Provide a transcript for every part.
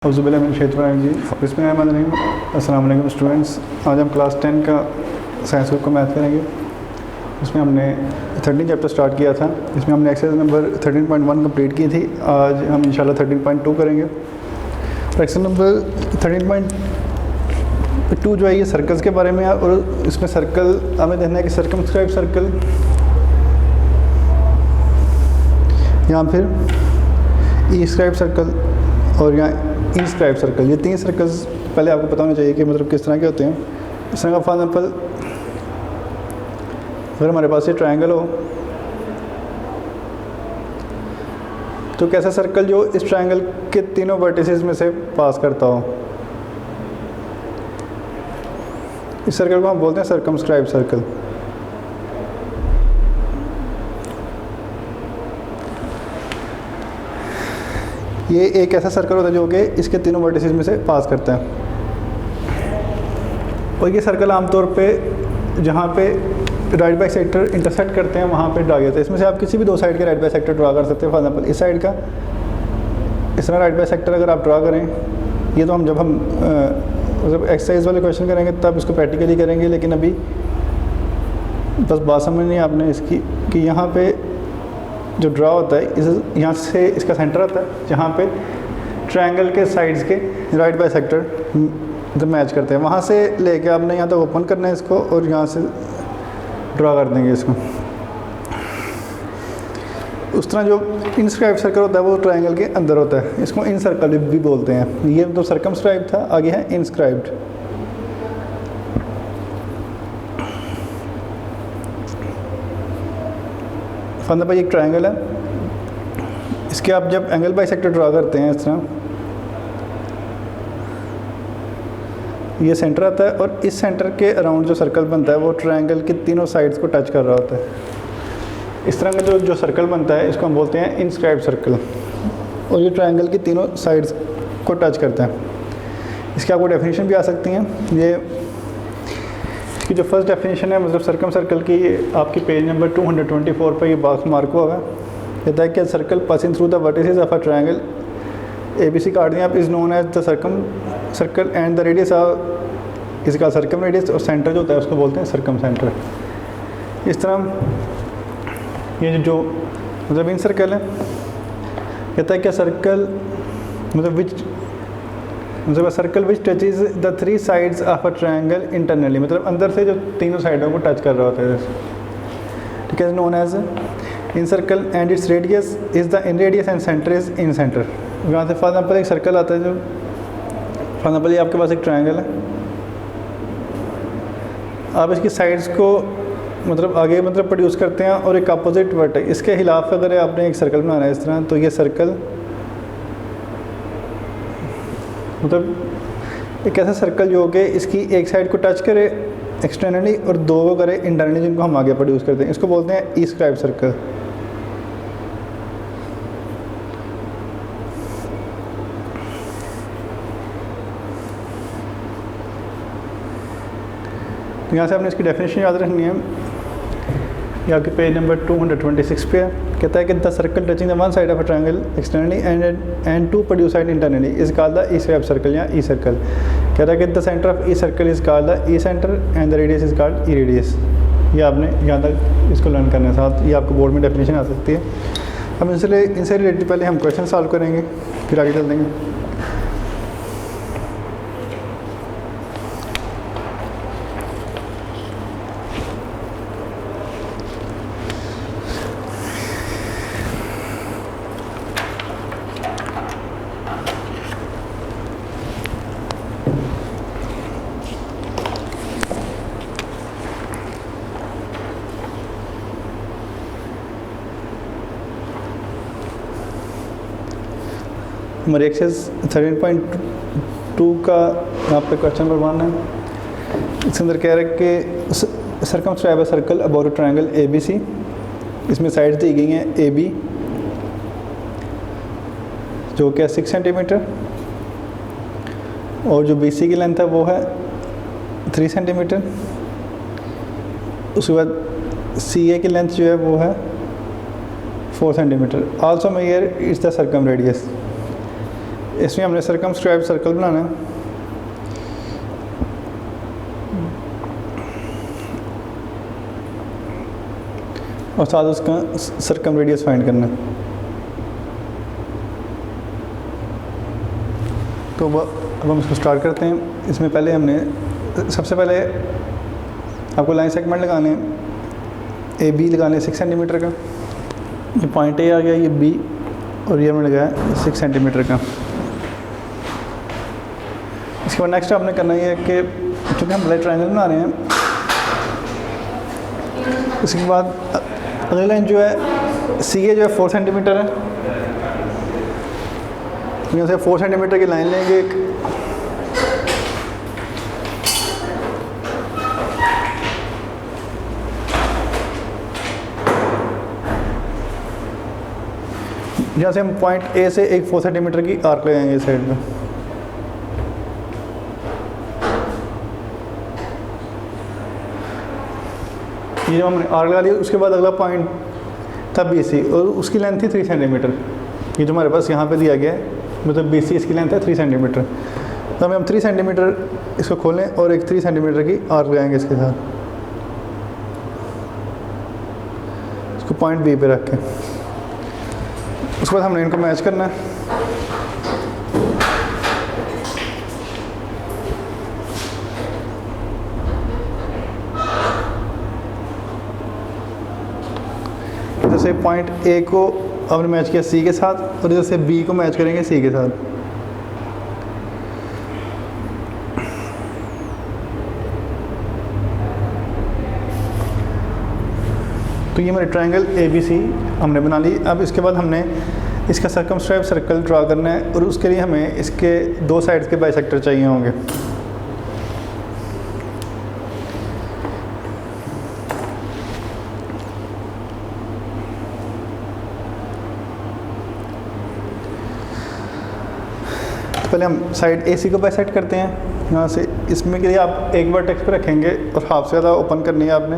अस्सलाम वालेकुम स्टूडेंट्स। आज हम क्लास 10 का साइंस ग्रुप का मैथ करेंगे। इसमें हमने 13 चैप्टर स्टार्ट किया था। इसमें हमने एक्सरसाइज नंबर 13.1 कंप्लीट की थी। आज हम इंशाल्लाह 13.2 करेंगे। एक्सरसाइज नंबर 13.2 जो है ये सर्कल्स के बारे में है, और इसमें सर्कल हमें देखना है कि सर्कमस्क्राइब सर्कल या फिर ई स्क्राइब सर्कल और यहाँ इंस्क्राइब सर्कल, ये तीन सर्कल्स पहले आपको पता होना चाहिए कि मतलब किस तरह के होते हैं। इस तरह का फॉर एग्जाम्पल अगर हमारे पास ये ट्रायंगल हो तो कैसा सर्कल जो इस ट्रायंगल के तीनों वर्टिसेस में से पास करता हो, इस सर्कल को हम बोलते हैं सर्कमस्क्राइब सर्कल। ये एक ऐसा सर्कल होता है जो कि इसके तीनों वर्टिसेस में से पास करता है। और ये सर्कल आमतौर पे जहाँ पे राइट बाइसेक्टर इंटरसेक्ट करते हैं वहाँ पे ड्रा किया जाता है। इसमें से आप किसी भी दो साइड के राइट बाइसेक्टर ड्रा कर सकते हैं। फॉर एग्जाम्पल इस साइड का इस तरह राइट बाइसेक्टर अगर आप ड्रा करें, ये तो जब हम मतलब एक्सरसाइज वाले क्वेश्चन करेंगे तब इसको प्रैक्टिकली करेंगे, लेकिन अभी बस बात समझनी है आपने इसकी कि यहाँ पे जो ड्रा होता है इस यहाँ से इसका सेंटर आता है जहाँ पे ट्रायंगल के साइड्स के राइट बाइसेक्टर जब मैच करते हैं, वहाँ से लेके आपने यहाँ तक ओपन करना है इसको और यहाँ से ड्रा कर देंगे इसको। उस तरह जो इनस्क्राइब सर्कल होता है वो ट्रायंगल के अंदर होता है, इसको इन सर्कल भी बोलते हैं। ये तो सर्कमस्क्राइब था, आगे है इंस्क्राइब्ड। फॉर एग्जाम्पल एक ट्रायंगल है, इसके आप जब एंगल बाइसेक्टर ड्रा करते हैं इस तरह, ये सेंटर आता है और इस सेंटर के अराउंड जो सर्कल बनता है वो ट्रायंगल के तीनों साइड्स को टच कर रहा होता है। इस तरह का जो सर्कल बनता है इसको हम बोलते हैं इनस्क्राइब सर्कल, और ये ट्रायंगल की तीनों साइड्स को टच करता है। इसकी आपको डेफिनेशन भी आ सकती हैं। ये इसकी जो फर्स्ट डेफिनेशन है मतलब सर्कम सर्कल की, आपकी पेज नंबर 224 पर ये बॉक्स मार्क हुआ है। कहता है कि circle passing through the vertices of a triangle ABC कार्डियन is known as the circumcircle and the radius of इसका सर्कम रेडियस, और सेंटर जो होता है उसको बोलते हैं सर्कम सेंटर। इस तरह ये जो मतलब इन सर्कल है, कहता है कि सर्कल मतलब circle which touches the three sides of a triangle internally, मतलब अंदर से जो तीनों साइडों को टच कर रहा होता है, ठीक है, known as incircle and its radius is the inradius and centre is incentre. यहाँ से फॉर एग्जाम्पल एक सर्कल आता है जो फॉर एग्जाम्पल ये आपके पास एक ट्रायंगल है, आप इसकी साइड्स को मतलब आगे मतलब प्रोड्यूस करते हैं और एक अपोजिट वर्टेक्स इसके खिलाफ अगर आपने एक सर्कल बनाना है इस तरह, तो ये सर्कल मतलब एक ऐसा सर्कल जो कि इसकी एक साइड को टच करे एक्सटर्नली और दो को करे इंटरनली, जिनको हम आगे प्रोड्यूस करते हैं, इसको बोलते हैं ई स्क्राइब सर्कल। तो यहाँ से आपने इसकी डेफिनेशन याद रखनी है। ये आपके पेज नंबर 226 पे है। कहता है कि the circle touching the one side of a triangle externally and two produce side internally is called the escribed circle या ई सर्कल। कहता है कि the centre of excircle is called the excentre and the radius is called exradius. ये आपने यहाँ तक इसको learn करने के साथ ये आपको बोर्ड में डेफिनेशन आ सकती है। अब इनसे रिलेटेड पहले हम क्वेश्चन सॉल्व करेंगे, फिर आगे चल देंगे। हमारे एक्सरसाइज 13.2 का यहाँ पे क्वेश्चन नंबर 1 है। इसके अंदर कह रहा है कि circumscribe a circle about a triangle ABC। इसमें साइड्स दी गई हैं AB जो कि 6 सेंटीमीटर, और जो BC की लेंथ है वो है 3 सेंटीमीटर। उसके बाद CA की लेंथ जो है वो है 4 centimetre. Also measure its the circumradius. इसमें हमने सर्कमस्क्राइब सर्कल बनाना है। और साथ उसका सर्कम रेडियस फाइंड करना है। तो अब हम इसको स्टार्ट करते हैं। इसमें पहले हमने सबसे पहले आपको लाइन सेगमेंट लगाने ए बी लगाने 6 सेंटीमीटर का। ये पॉइंट ए आ गया, ये बी, और ये हमने लगाया 6 सेंटीमीटर का। इसके बाद नेक्स्ट आपने करना ये है कि चूँकि हम ब्लैक ट्रायंगल बना रहे हैं, उसके बाद अगली लाइन जो है सी ए जो है 4 सेंटीमीटर है। यहाँ से 4 सेंटीमीटर की लाइन लेंगे एक, यहाँ से हम पॉइंट ए से एक 4 सेंटीमीटर की आर्क लगाएंगे इस साइड में। ये जब हमने आर्क लगा लिया, उसके बाद अगला पॉइंट था बी सी, और उसकी लेंथ थी 3 सेंटीमीटर। ये जो हमारे पास यहाँ पे दिया गया है, मतलब बी सी इसकी लेंथ है 3 सेंटीमीटर। तो हमें हम 3 सेंटीमीटर इसको खोलें और एक 3 सेंटीमीटर की आर्क लगाएंगे इसके साथ, इसको पॉइंट बी पे रख के। उसके बाद हमने इनको मैच करना है। जैसे पॉइंट ए को हमने मैच किया सी के साथ, और जैसे बी को मैच करेंगे सी के साथ। तो ये हमारे ट्रायंगल ए बी सी हमने बना ली। अब इसके बाद हमने इसका सर्कमस्क्राइब सर्कल ड्रा करना है, और उसके लिए हमें इसके 2 साइड्स के बाइसेक्टर चाहिए होंगे। पहले हम साइड ए सी को बाइसेक्ट करते हैं। यहाँ से इसमें के लिए आप एक वर्टेक्स पे रखेंगे और हाफ से ज़्यादा ओपन करनी है आपने,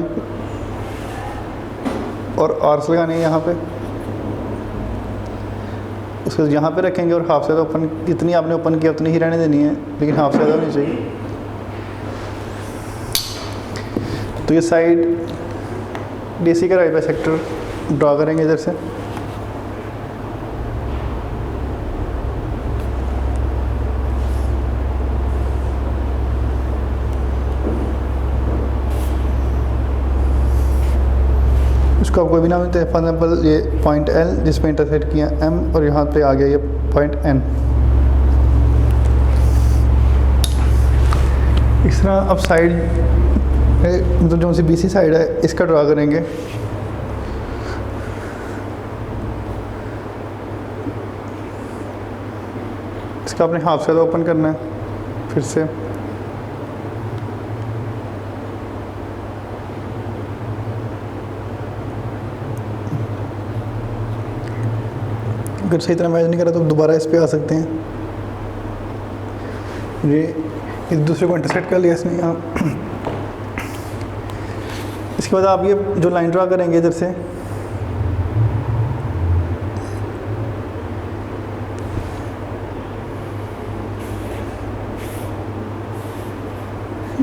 और आर्क्स लगानी है यहाँ पे। उसको यहाँ पे रखेंगे और हाफ से ज़्यादा ओपन, जितनी आपने ओपन किया उतनी ही रहने देनी है, लेकिन हाफ से ज़्यादा होनी चाहिए। तो ये साइड डी सी का राइट बाइसेक्टर ड्रा करेंगे इधर से। इसको कोई भी नाम देते हैं, फॉर एग्जाम्पल ये पॉइंट एल जिसमें इंटरसेक्ट किया एम, और यहाँ पे आ गया ये पॉइंट एन। इस तरह अब साइड मतलब जो सी बी सी साइड है इसका ड्रा करेंगे। इसका अपने हाफ से ओपन करना है फिर से। अगर सही तरह मैच नहीं करा तो दोबारा इस पे आ सकते हैं। ये एक दूसरे को इंटरसेक्ट कर लिया इसने यहाँ। इसके बाद आप ये जो लाइन ड्रा करेंगे इधर से,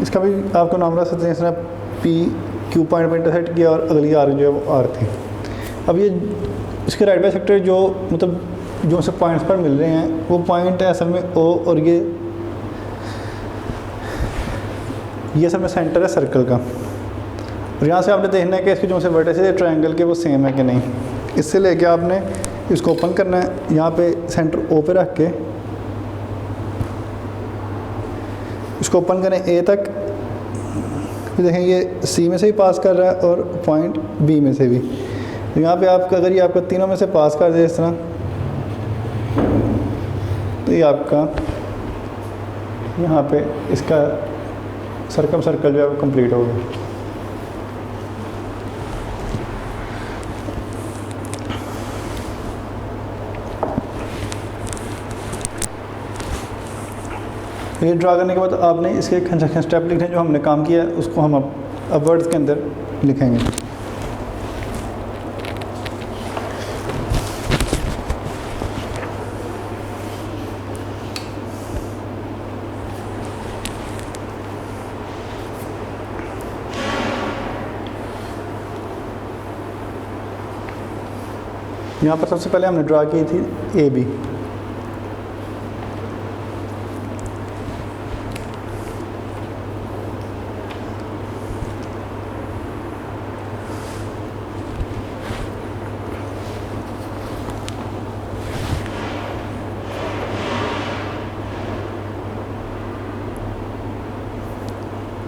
इसका भी आपको नाम रख सकते हैं। इसने पी क्यू पॉइंट पर इंटरसेक्ट किया, और अगली आर जो है वो आर थी। अब ये इसके राइट बाइसेक्टर जो मतलब जो से पॉइंट्स पर मिल रहे हैं, वो पॉइंट है असल में ओ, और ये असल में सेंटर है सर्कल का। और यहाँ से आपने देखना है कि इसके जो से वर्टिसेस है ट्रायंगल के वो सेम है कि नहीं। इससे लेके आपने इसको ओपन करना है, यहाँ पे सेंटर ओ पे रख के इसको ओपन करें ए तक। फिर देखें ये सी में से ही पास कर रहा है और पॉइंट बी में से भी। तो यहाँ पे आपका अगर ये आपको तीनों में से पास कर दे इस तरह, तो ये आपका यहाँ पे इसका सर्कल जो है वो कंप्लीट हो गया। ये ड्रा करने के बाद आपने इसके कंस्ट्रक्शन स्टेप लिखने जो हमने काम किया है उसको हम अब वर्ड्स के अंदर लिखेंगे। यहाँ पर सबसे पहले हमने ड्रा की थी ए बी।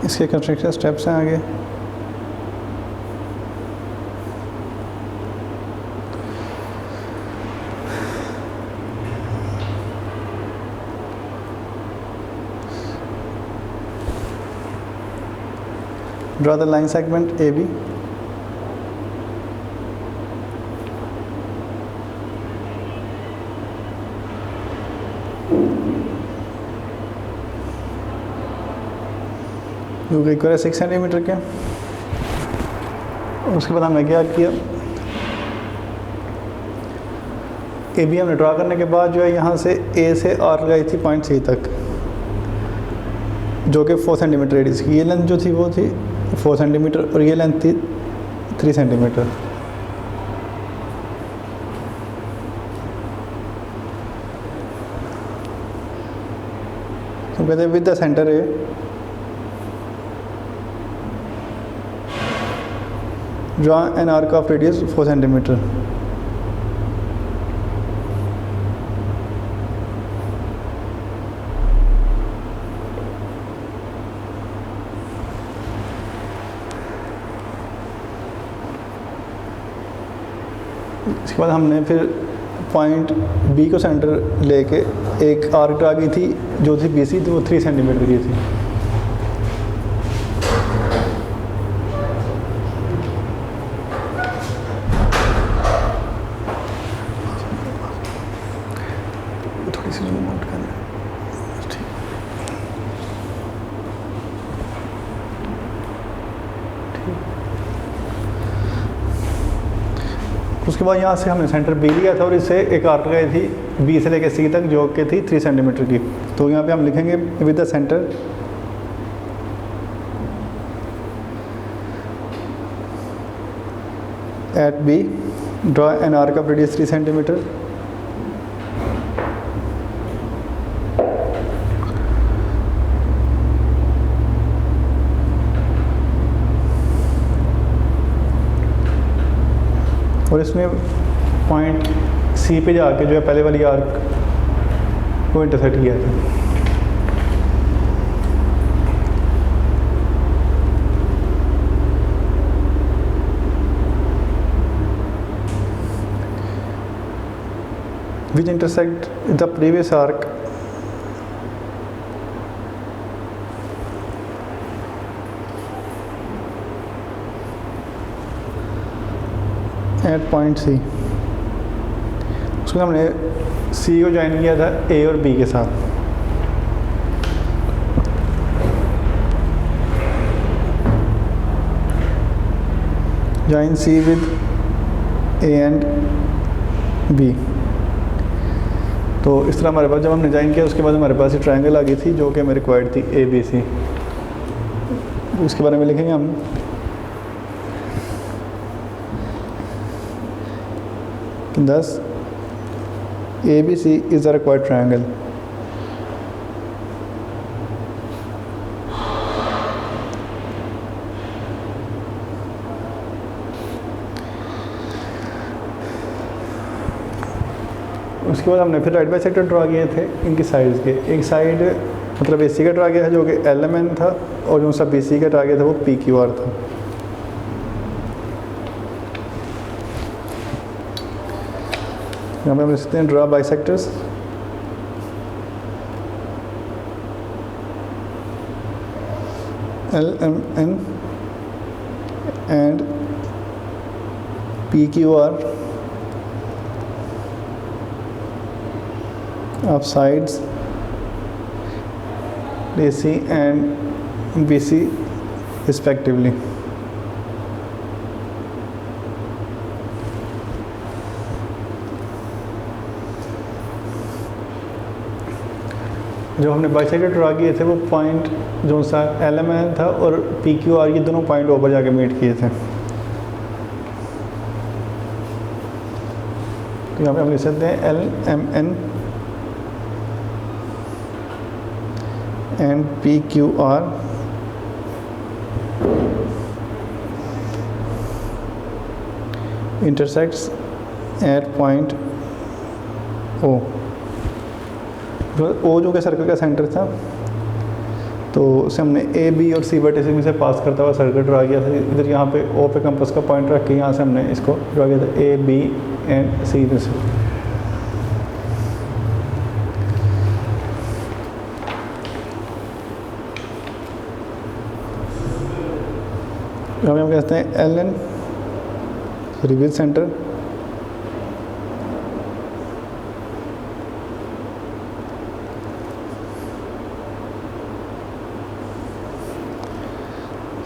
इसके कंस्ट्रक्शन स्टेप्स हैं आगे। Draw the line segment AB. जो कि इक्वल है 6 सेंटीमीटर के। उसके बाद हमने क्या किया, ए बी हमने ड्रा करने के बाद जो है यहाँ से ए से आर लगाई थी पॉइंट सी तक, जो कि 4 सेंटीमीटर रेडियस की। ये लेंथ जो थी वो थी 4 सेंटीमीटर और ये लेंथ थी 3 सेंटीमीटर। तो कहते हैं with the centre A draw an arc of radius 4 centimetre. इसके बाद हमने फिर पॉइंट बी को सेंटर लेके एक आर्क ड्रा की थी जो थी बी सी, तो वो 3 सेंटीमीटर की थी। थोड़ी सी जूम आउट करना। उसके बाद यहाँ से हमने सेंटर बी लिया था और इससे एक आर्क लगाई थी बी से लेकर सी तक जो कि थी 3 सेंटीमीटर की। तो यहाँ पे हम लिखेंगे with the centre at B draw an arc of radius 3 centimetre. और इसमें पॉइंट सी पे जाके जो है पहले वाली आर्क को इंटरसेक्ट किया था। which intersect the previous arc at point C. उसको हमने सी को ज्वाइन किया था ए और बी के साथ। Join C with A and B. तो इस तरह हमारे पास जब हमने ज्वाइन किया उसके बाद हमारे पास ये ट्रायंगल आ गई थी जो कि हमें रिक्वायर्ड थी ए बी सी। इसके बारे में लिखेंगे हम thus ABC is a required triangle। उसके बाद हमने फिर राइट बाइसेक्टर ड्रा किए थे इनकी साइड्स के। एक साइड मतलब AC का ड्रा किया था जो कि LMN था और जो सा BC का ड्रा किया था वो PQR था। यहाँ पे हम लिख सकते हैं draw bisectors LMN and PQR of sides AC and BC respectively। जो हमने बाइसेक्टर ड्रा किए थे वो पॉइंट जो सा LMN था और PQR ये दोनों पॉइंट ऊपर जाके मीट किए थे। यहाँ पे हम लिख सकते हैं L M N and P Q R intersects at point O. O जो कि सर्कल का सेंटर था, तो उसे हमने ए बी और सी वर्टिसेस में से पास करता हुआ सर्कल ड्रा किया था। इधर यहाँ पे ओ पे कंपास का पॉइंट रख के यहाँ से हमने इसको ड्रा किया था ए बी एंड सी में से। हम कहते हैं L N reveal centre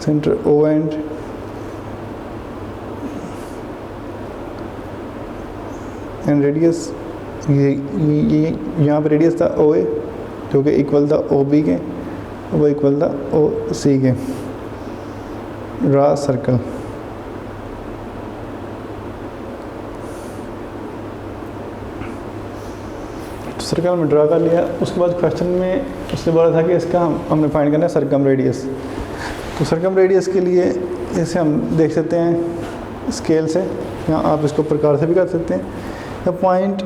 centre O and radius, ये यहाँ पे रेडियस था ओ ए जो कि इक्वल था ओ बी के, वो इक्वल था ओ सी के। Draw circle. सर्कल में ड्रा कर लिया। उसके बाद क्वेश्चन में उसने बोला था कि इसका हमने फाइंड करना है सरकम रेडियस। तो सरकम रेडियस के लिए इसे हम देख सकते हैं स्केल से, या आप इसको प्रकार से भी कर सकते हैं। या पॉइंट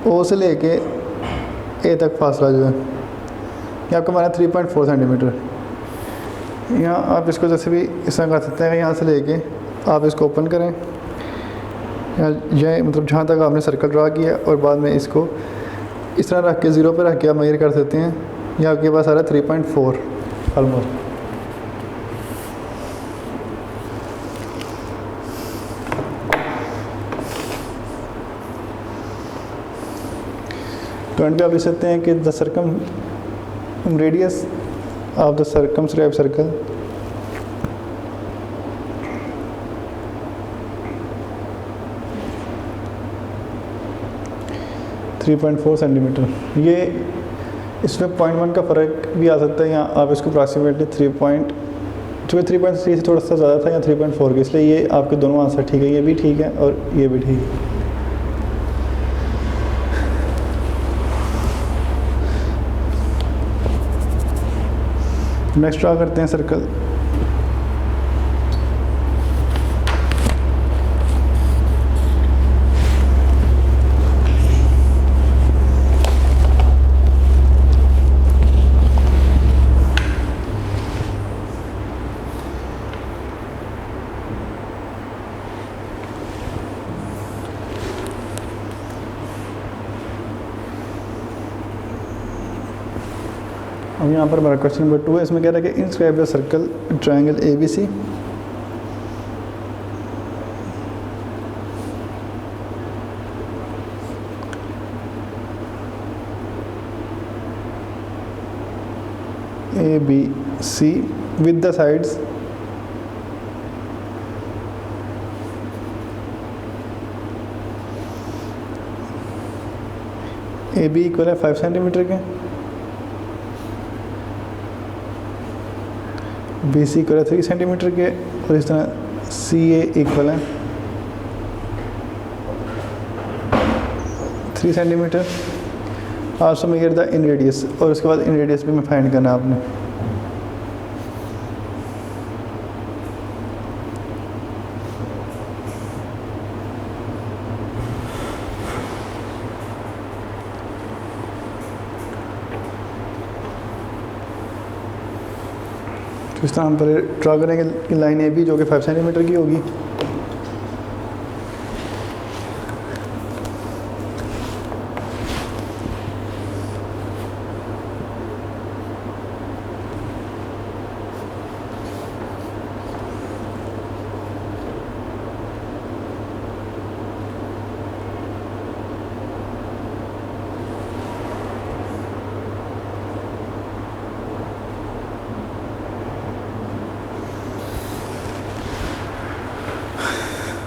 ओ से लेके ए तक फासला जो है ये आपका माना 3.4 सेंटीमीटर। यहाँ आप इसको जैसे भी इस तरह कर सकते हैं, यहाँ से लेके आप इसको ओपन करें, यह मतलब जहाँ तक आपने सर्कल ड्रा किया, और बाद में इसको इस तरह रख के 0 पर रख के आप मेजर कर सकते हैं। यहाँ आपके पास आ रहा है 3.4 ऑलमोस्ट। तो एंड पे आप लिख सकते हैं कि the circum radius of the circumscribe circle .4 centimetre. ये इसमें 0.1 का फ़र्क भी आ सकता है, यहाँ आप इसको अप्रॉक्सीमेटली 3.3 से थोड़ा सा ज़्यादा था या 3.4 के, इसलिए ये आपके दोनों आंसर ठीक है, ये भी ठीक है और ये भी ठीक है। नेक्स्ट ड्रा करते हैं सर्कल। अब यहाँ पर हमारा क्वेश्चन नंबर 2 है। इसमें कह रहा है कि inscribe the circle triangle A B C. A B C with the sides A B equal है 5 सेंटीमीटर के, बी सी इक्वल है 3 सेंटीमीटर के, और इस तरह सी ए इक्वल है 3 centimetre. Also measure the in radius, और उसके बाद इन रेडियस भी मैं फाइंड करना है आपने। तो इस तरह हम पर ड्रा करेंगे कि लाइन ए बी जो कि 5 सेंटीमीटर की होगी।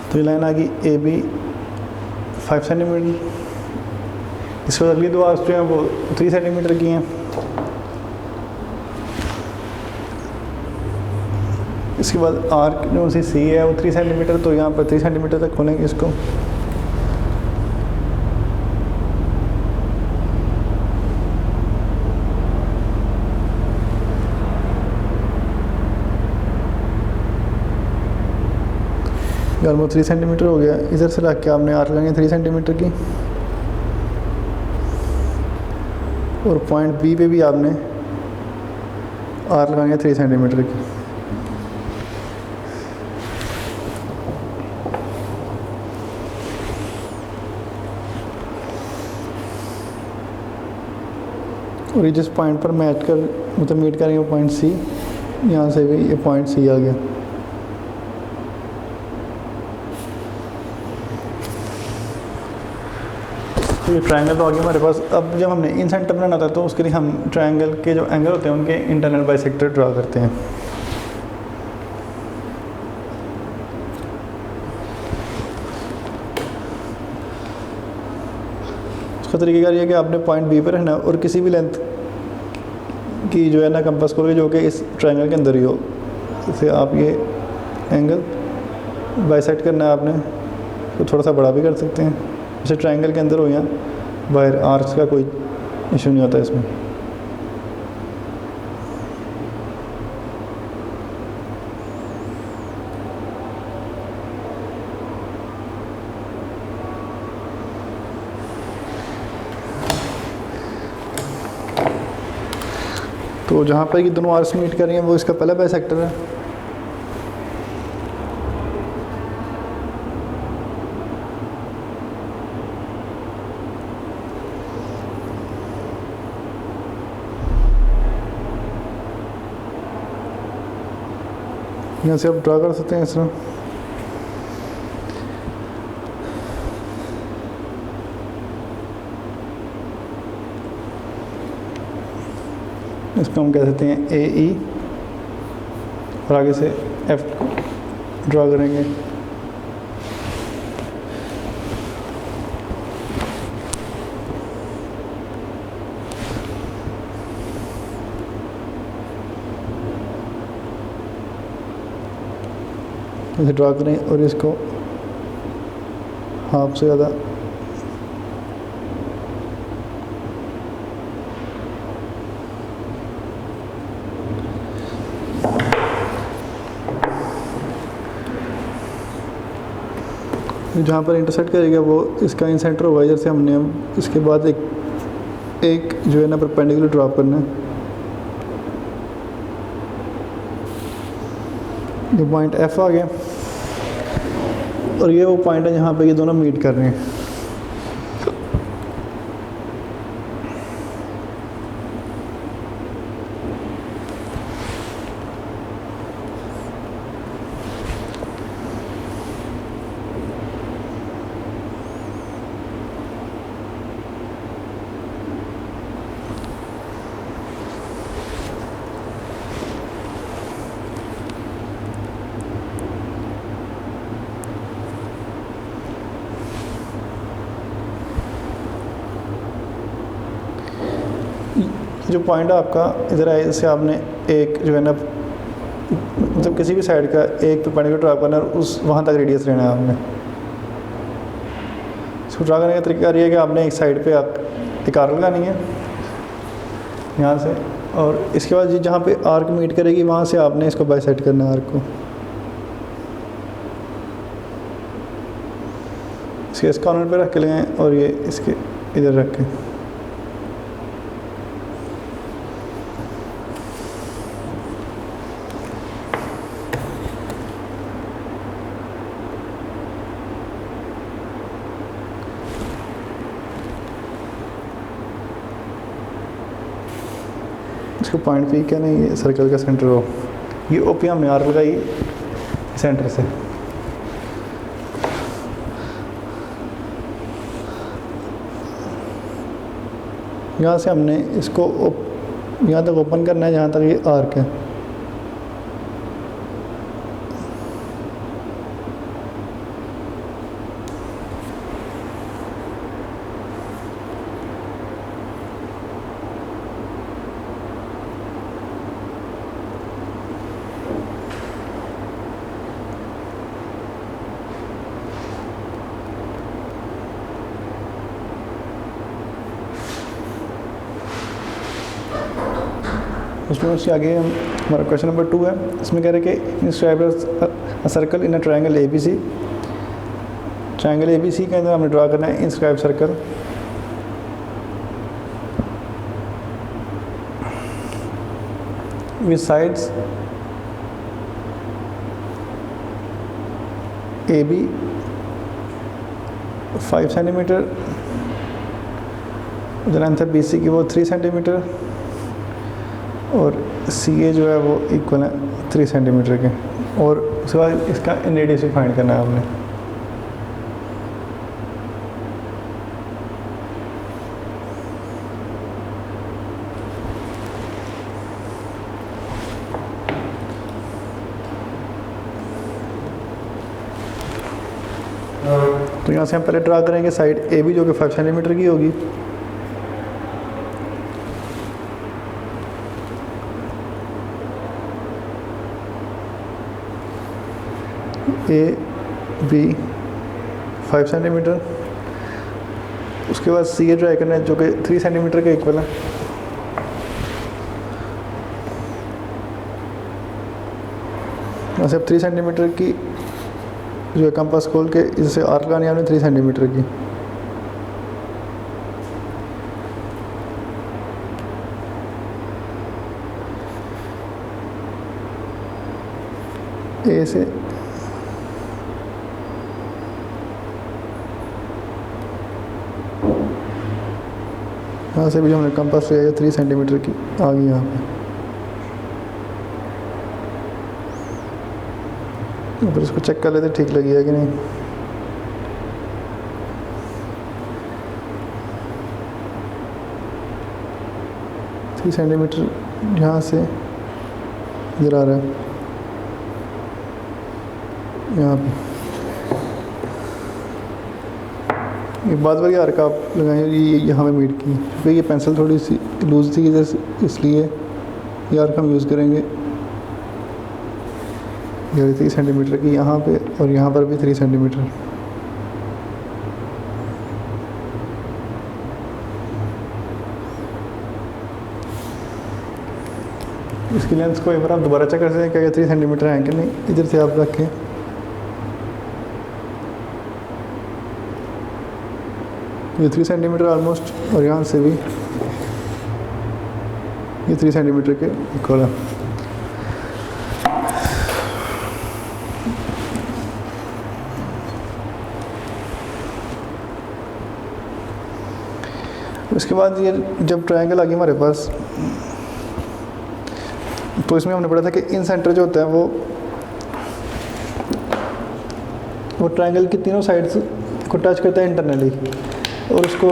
तो ये लाइन आ गई ए बी 5 सेंटीमीटर। इसके बाद अगली दो आर्क्स जो हैं वो 3 सेंटीमीटर की हैं। इसके बाद आर्क जो सी सी है वो 3 सेंटीमीटर, तो यहाँ पर 3 सेंटीमीटर तक खोलेंगे इसको। यार वो 3 सेंटीमीटर हो गया। इधर से रख के आपने आर्क लगाएंगे 3 सेंटीमीटर की, और पॉइंट बी पे भी आपने आर्क लगाएंगे 3 सेंटीमीटर की। और ये जिस पॉइंट पर मैच कर मतलब मीट करेंगे वो पॉइंट सी, यहाँ से भी ये पॉइंट सी आ गया। तो ये ट्रायंगल तो आ गया हमारे पास। अब जब हमने इन सेंटर बनाना था तो उसके लिए हम ट्रायंगल के जो एंगल होते हैं उनके इंटरनल बाइसेक्टर ड्रा करते हैं। उसका तरीकेकार ये है कि आपने पॉइंट बी पर रहना और किसी भी लेंथ की जो है ना कंपास खोलोगे जो कि इस ट्रायंगल के अंदर ही हो, जैसे आप ये एंगल बाइसेक्ट करना है आपने, तो थोड़ा सा बड़ा भी कर सकते हैं। जैसे ट्रायंगल के अंदर हो या बाहर, आर्क्स का कोई इशू नहीं होता इसमें। तो जहाँ पर ये दोनों आर्क्स मीट कर रही हैं वो इसका पहला बाइसेक्टर है। यहाँ से आप ड्रा कर सकते हैं इस तरह। इसको हम कह सकते हैं ए ई, और आगे से एफ ड्रा करेंगे। इसे ड्रा करें और इसको हाफ से ज़्यादा जहाँ पर इंटरसेक्ट करेगा वो इसका इन सेंटर होगा। इधर से हमने इसके बाद एक जो है ना परपेंडिकुलर ड्रॉप करना है। ये पॉइंट एफ आ गया और ये वो पॉइंट है जहाँ पे ये दोनों मीट कर रहे हैं। जो पॉइंट है आपका इधर है, इससे आपने एक जो है ना मतलब किसी भी साइड का एक परपेंडिकुलर ड्रा करना है और उस वहाँ तक रेडियस लेना है आपने। इसको ड्रा करने का तरीका ये है कि आपने एक साइड पे आप एक आर्क लगानी है यहाँ से, और इसके बाद जहाँ पे आर्क मीट करेगी वहाँ से आपने इसको बाइसेक्ट करना है आर्क को। इसके इस कॉर्नर पे रख के लें और ये इसके इधर रख के इसको पॉइंट पी क्या नहीं, ये सर्कल का सेंटर हो। ये ओपी हमने आर लगाई सेंटर से। यहाँ से हमने इसको यहाँ तक ओपन करना है जहाँ तक ये आर्क है। स्टूडेंट्स आगे हमारा क्वेश्चन नंबर 2 है। इसमें कह रहे हैं कि inscribe a circle in a triangle A B C. Triangle A B C के अंदर हमें ड्रा करना है inscribe circle. With sides A B 5 centimetre, जो लेंथ है बी सी की वो 3 सेंटीमीटर, और सी ए जो है वो इक्वल है 3 सेंटीमीटर के। और उसके बाद इसका रेडियस भी फाइंड करना है हमने। तो यहाँ से हम पहले ड्रा करेंगे साइड ए बी जो कि 5 सेंटीमीटर की होगी। A B 5 centimetre. उसके बाद सी ए ड्रा करना है जो कि 3 सेंटीमीटर के इक्वल है। यहाँ से अब 3 सेंटीमीटर की जो है कंपास खोल के इससे आर्क लगानी है हमने 3 सेंटीमीटर की। ए से यहाँ से भी जो हमने कंपास लिया है 3 सेंटीमीटर की आ गई यहाँ पे। फिर इसको चेक कर लेते ठीक लगी है कि नहीं। थ्री सेंटीमीटर यहाँ से इधर आ रहा है, यहाँ पे। ये बाद वाली आर्क आप लगाएं, ये यहाँ पे मीट की, क्योंकि ये पेंसिल थोड़ी सी लूज थी इसलिए ये आर्क हम यूज़ करेंगे। ये 3 सेंटीमीटर की यहाँ पे, और यहाँ पर भी 3 सेंटीमीटर। इसकी लेंथ को एक बार आप दोबारा चेक कर सकते हैं क्या ये 3 सेंटीमीटर है कि नहीं। इधर से आप रखें, ये 3 सेंटीमीटर ऑलमोस्ट, और यहाँ से भी ये 3 सेंटीमीटर के इक्वल है। उसके बाद ये जब ट्रायंगल आ गया हमारे पास, तो इसमें हमने पढ़ा था कि इन सेंटर जो होता है वो ट्रायंगल की तीनों साइड्स को टच करता है इंटरनली। और उसको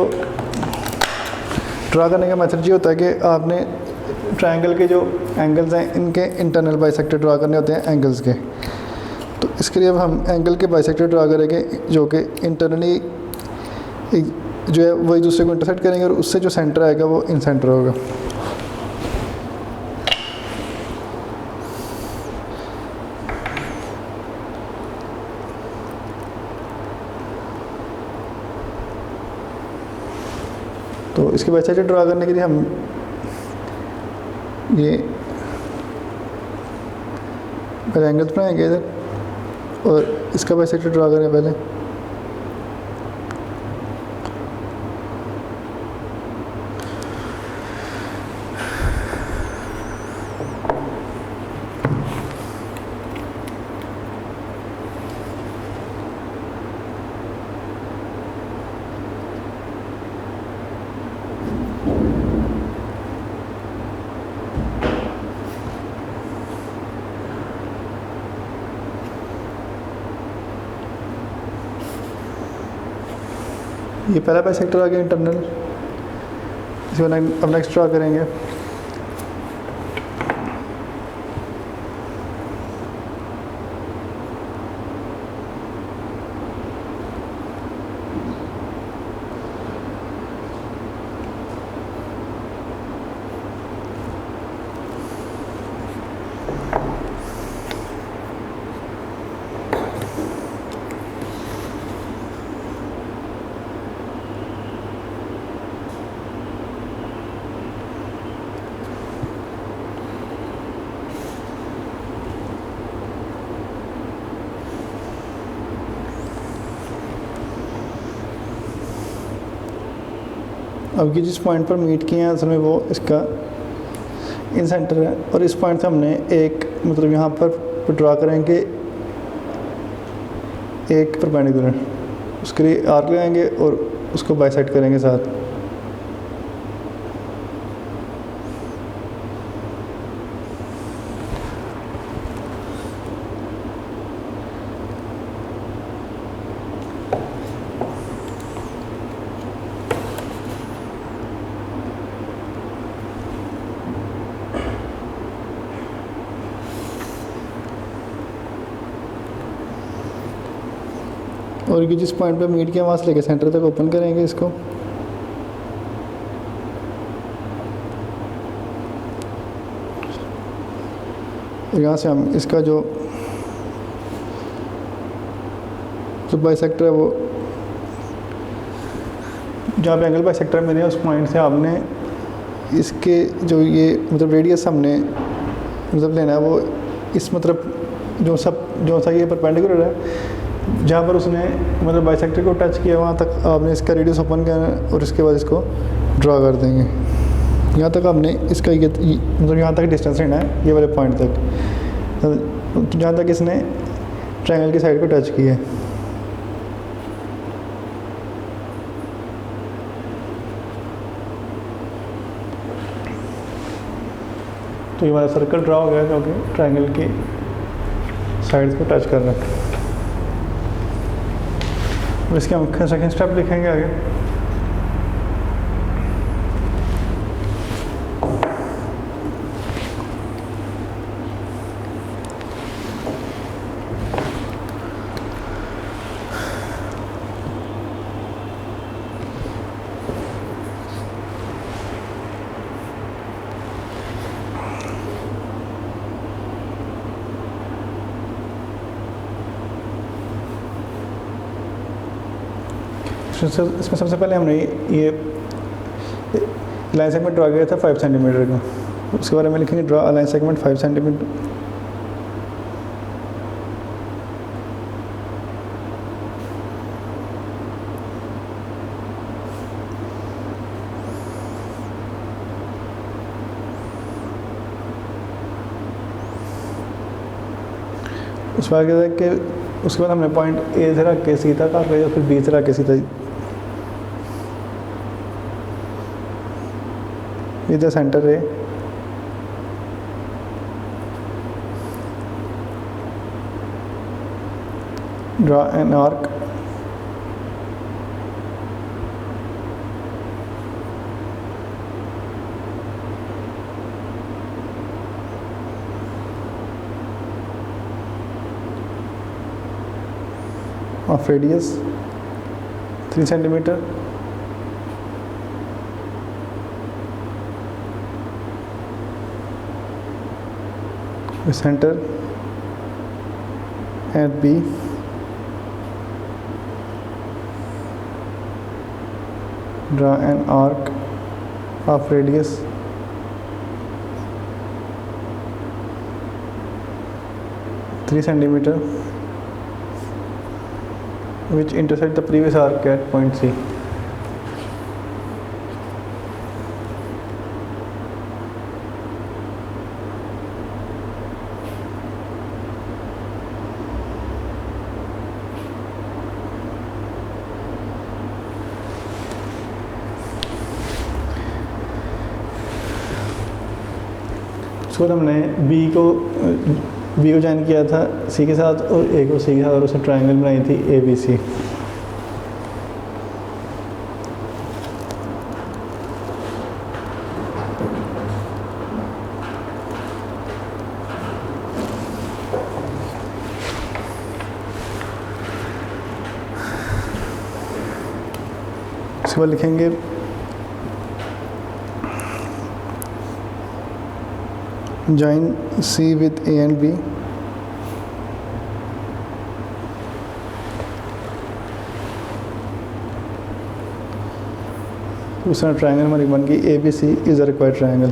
ड्रा करने का मेथड ये होता है कि आपने ट्रायंगल के जो एंगल्स हैं इनके इंटरनल बाइसेक्टर ड्रा करने होते हैं एंगल्स के। तो इसके लिए अब हम एंगल के बाइसेक्टर ड्रा करेंगे जो कि इंटरनली जो है वो एक दूसरे को इंटरसेक्ट करेंगे, और उससे जो सेंटर आएगा वो इन सेंटर होगा। तो इसके बाइसेक्टर ड्रा करने के लिए हम ये पहले एंगल्स बनाएंगे इधर, और इसका बाइसेक्टर ड्रा करें पहले। ये पहला बाइसेक्टर आ गया इंटरनल। इसमें अब नेक्स्ट ड्रा करेंगे। अब ये जिस पॉइंट पर मीट किए हैं असल में वो इसका इन सेंटर है, और इस पॉइंट से हमने एक मतलब यहाँ पर ड्रा करेंगे एक परपेंडिकुलर, उसके लिए आर्क लगाएंगे और उसको बाइसेक्ट करेंगे साथ। और ये जिस पॉइंट पे मीट किया वहाँ से लेके सेंटर तक ओपन करेंगे इसको। यहाँ से हम इसका जो बाइसेक्टर है वो जहाँ पे एंगल बाइसेक्टर मैंने उस पॉइंट से आपने इसके जो ये मतलब रेडियस हमने मतलब लेना है वो इस मतलब जो सा ये परपेंडिकुलर है जहाँ पर उसने मतलब बाइसेक्टर को टच किया वहाँ तक आपने इसका रेडियस ओपन करना है और इसके बाद इसको ड्रा कर देंगे। यहाँ तक आपने इसका ये मतलब यहाँ तक डिस्टेंस लेना है ये वाले पॉइंट तक, जहाँ तक इसने ट्रायंगल की साइड को टच किया है। तो ये हमारा सर्कल ड्रा हो गया जो कि ट्रायंगल की साइड्स को टच कर रहा है। और इसके हम सेकेंड स्टेप लिखेंगे आगे। इसमें सबसे पहले हमने ये लाइन सेगमेंट ड्रा किया था 5 सेंटीमीटर का, उसके बारे में लिखेंगे ड्रा लाइन सेगमेंट 5 सेंटीमीटर। उसके बाद कहते हैं कि उसके बाद हमने पॉइंट ए से रख के सी तक आ गए, फिर बी से रख के सी तक इधर सेंटर है। Draw an arc of radius 3 centimeter the center at B, draw an arc of radius 3 centimeter which intersect the previous arc at point C. उसके बाद हमने बी को ज्वाइन किया था सी के साथ और ए को सी के साथ और उसे ट्रायंगल बनाई थी ए बी सी। उसके बाद लिखेंगे join C with A and B, दूसरा ट्रायंगल हमारी बन गई A B C is a required triangle.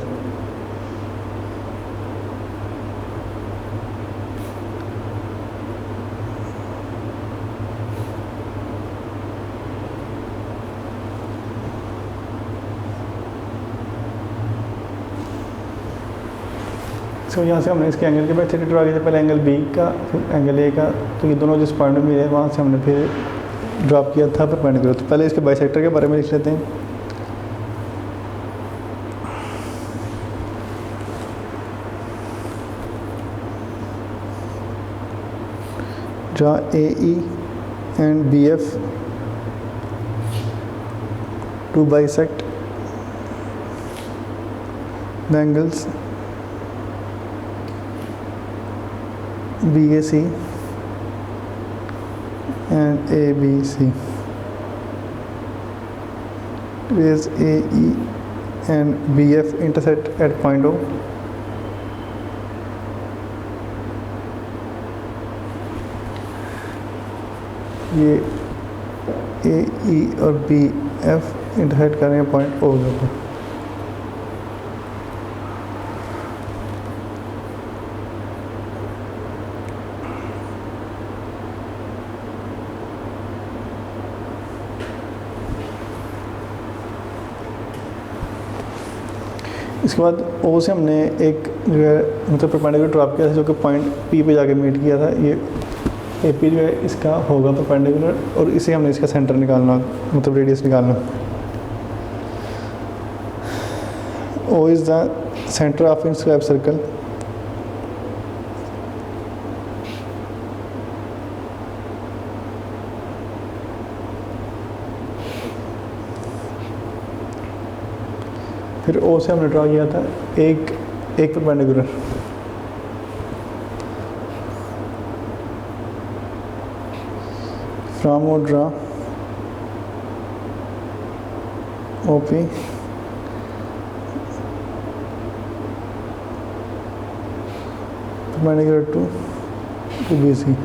So यहाँ से हमने इसके एंगल के बाद थीटा ड्रा किया, पहले एंगल बी का फिर एंगल ए का, तो ये दोनों जिस पॉइंट में मिले वहाँ से हमने फिर ड्रॉप किया था परपेंडिकुलर। तो पहले इसके बाइसेक्टर के बारे में लिख लेते हैं। Draw AE and BF to bisect the angles BAC and ABC. Raise AE and BF intersect at point O. ये ए ई और बी एफ इंटरसेक्ट करेंगे पॉइंट ओ के ऊपर। इसके बाद ओ से हमने एक जो है मतलब परपेंडिकुलर ड्रॉप किया था जो कि पॉइंट पी पे जाके मीट किया था। ये ए पी जो है इसका होगा परपेंडिकुलर और इसे हमने इसका सेंटर निकालना मतलब रेडियस निकालना। O is the centre of inscribe circle. फिर ओ से हमने ड्रा किया था एक perpendicular. From O draw OP perpendicular to BC।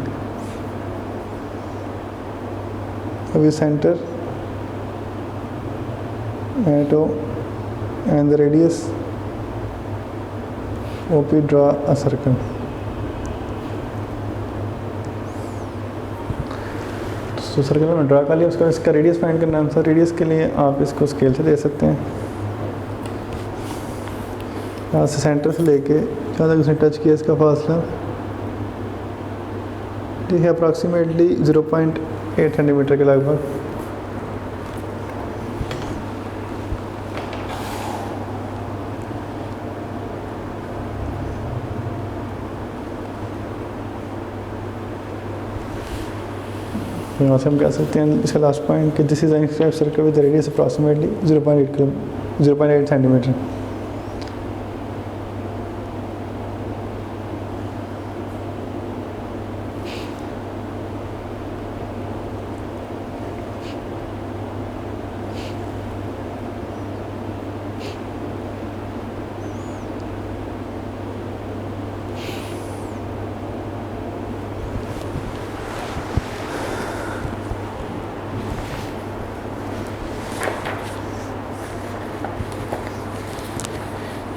अभी centre at O and the radius OP, draw a circle। तो सर्कल में ड्रा कर लिया, उसका इसका रेडियस फाइंड करना है। आंसर रेडियस के लिए आप इसको स्केल से दे सकते हैं। यहाँ से सेंटर से लेके जहाँ तक उसने टच किया इसका फासला ठीक है अप्रॉक्सीमेटली 0.8 सेंटीमीटर के लगभग। यहाँ से हम कह सकते हैं इसका लास्ट पॉइंट कि this is an inscribed circle with radius approximately 0.8 centimetre.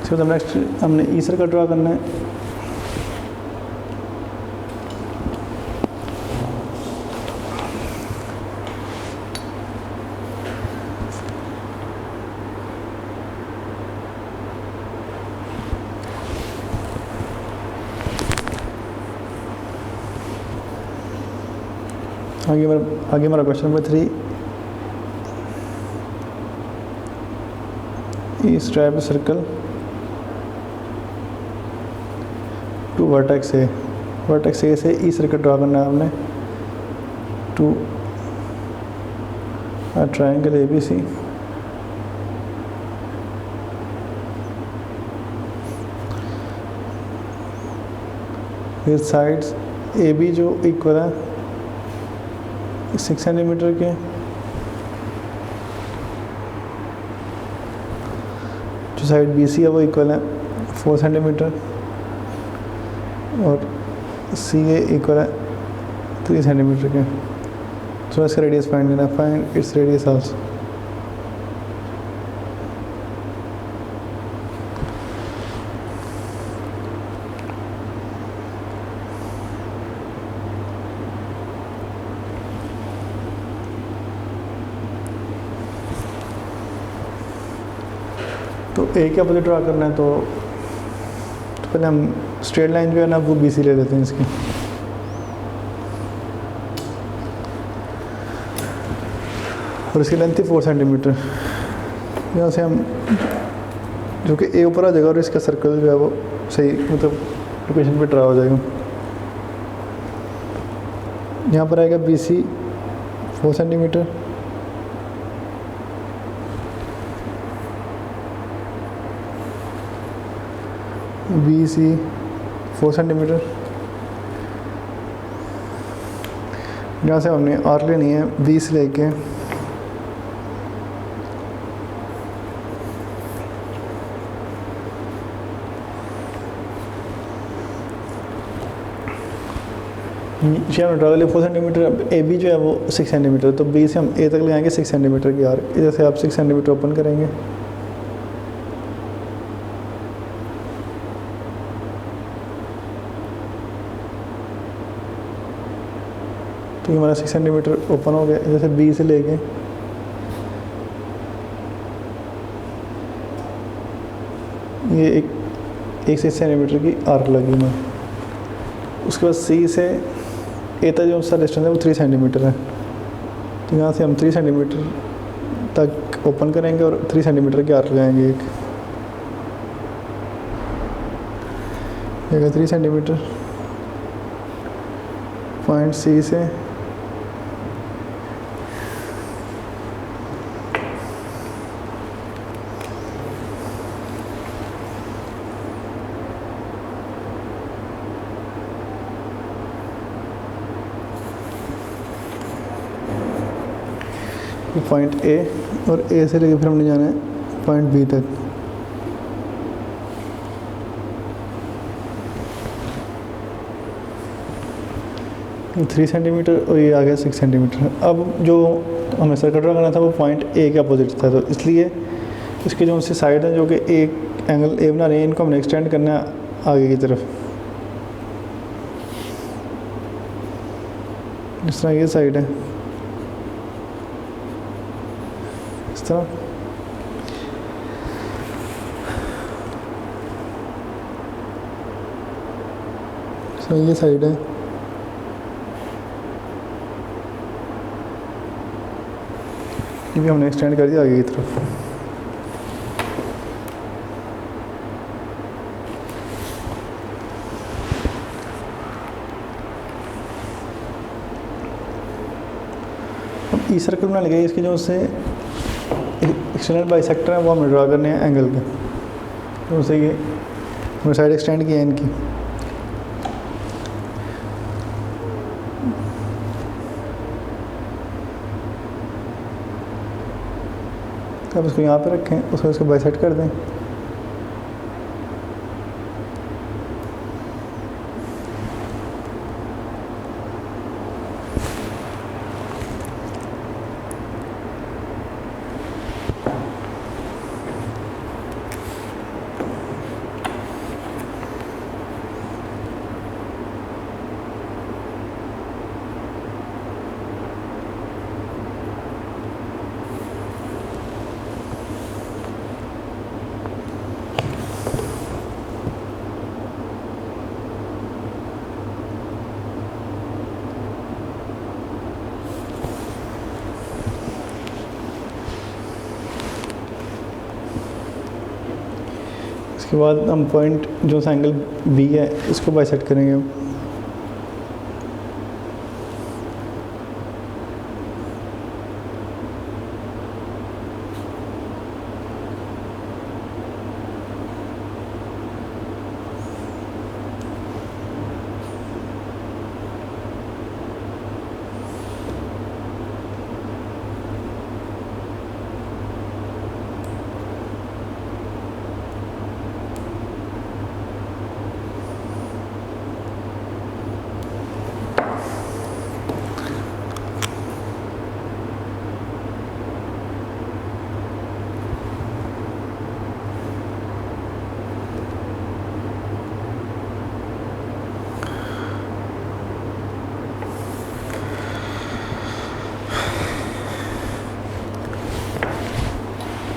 इसके बाद नेक्स्ट हमने ई सर्कल ड्रा करना है। आगे हमारा question number 3। Escribe circle to vertex A. Vertex A से ई सर्कल ड्रा करना है हमने टू अ ट्रायंगल ABC। फिर साइड्स AB जो इक्वल है 6 सेंटीमीटर के, जो साइड BC है वो इक्वल है 4 सेंटीमीटर और CA इक्वल है 3 सेंटीमीटर के। तो इसका रेडियस फाइंड करना है, फाइंड इट्स रेडियस आल्सो। तो ए के अपोजिट ड्रा करना है तो पहले हम स्ट्रेट लाइन जो है ना वो BC ले लेते हैं इसकी। और इसकी लेंथ थी 4 सेंटीमीटर। यहाँ से हम जो कि ए ऊपर आ जाएगा और इसका सर्कल जो है वो सही मतलब लोकेशन पे ड्रा हो जाएगा। यहाँ पर आएगा BC 4 सेंटीमीटर, BC 4 सेंटीमीटर। यहाँ से हमने आर्क लेनी है 20 लेके ड्रा 4 सेंटीमीटर। AB जो है वो 6 सेंटीमीटर, तो B से हम A तक ले आएंगे 6 सेंटीमीटर की आर्क। इधर से आप 6 सेंटीमीटर ओपन करेंगे, तो ये हमारा 6 सेंटीमीटर ओपन हो गया। इधर से B से लेके ये एक 6 सेंटीमीटर की आर्क लगी हुई है। उसके बाद C से A तक जो उसका डिस्टेंस है वो 3 सेंटीमीटर है, तो यहाँ से हम 3 सेंटीमीटर तक ओपन करेंगे और 3 सेंटीमीटर की आर्क लगाएंगे एक 3 सेंटीमीटर पॉइंट C से पॉइंट A, और A से लेके फिर हमने जाना है पॉइंट B तक। ये 3 सेंटीमीटर और ये आ गया 6 सेंटीमीटर। अब जो हमें सर्कल ड्रा करना था वो पॉइंट A के अपोजिट था, तो इसलिए इसके जो उससे साइड है जो कि एक एंगल A बना रहे हैं, इनको हमने एक्सटेंड करना है आगे की तरफ। इस तरह ये साइड है, इस तरह। तो ये साइड है, ये भी हमने एक्सटेंड कर दिया आगे की तरफ। अब ई सर्कल बना लगे, इसके जो उससे एक्सटर्नल बाइसेक्टर है वो हमें ड्रा करने हैं एंगल के, तो उससे ये हमने साइड एक्सटेंड किया है इनकी। अब इसको यहाँ पे रखें, उसको इसको बाइसेक्ट कर दें। इसके बाद हम पॉइंट जो सा एंगल B है इसको बाइसेक्ट करेंगे अब।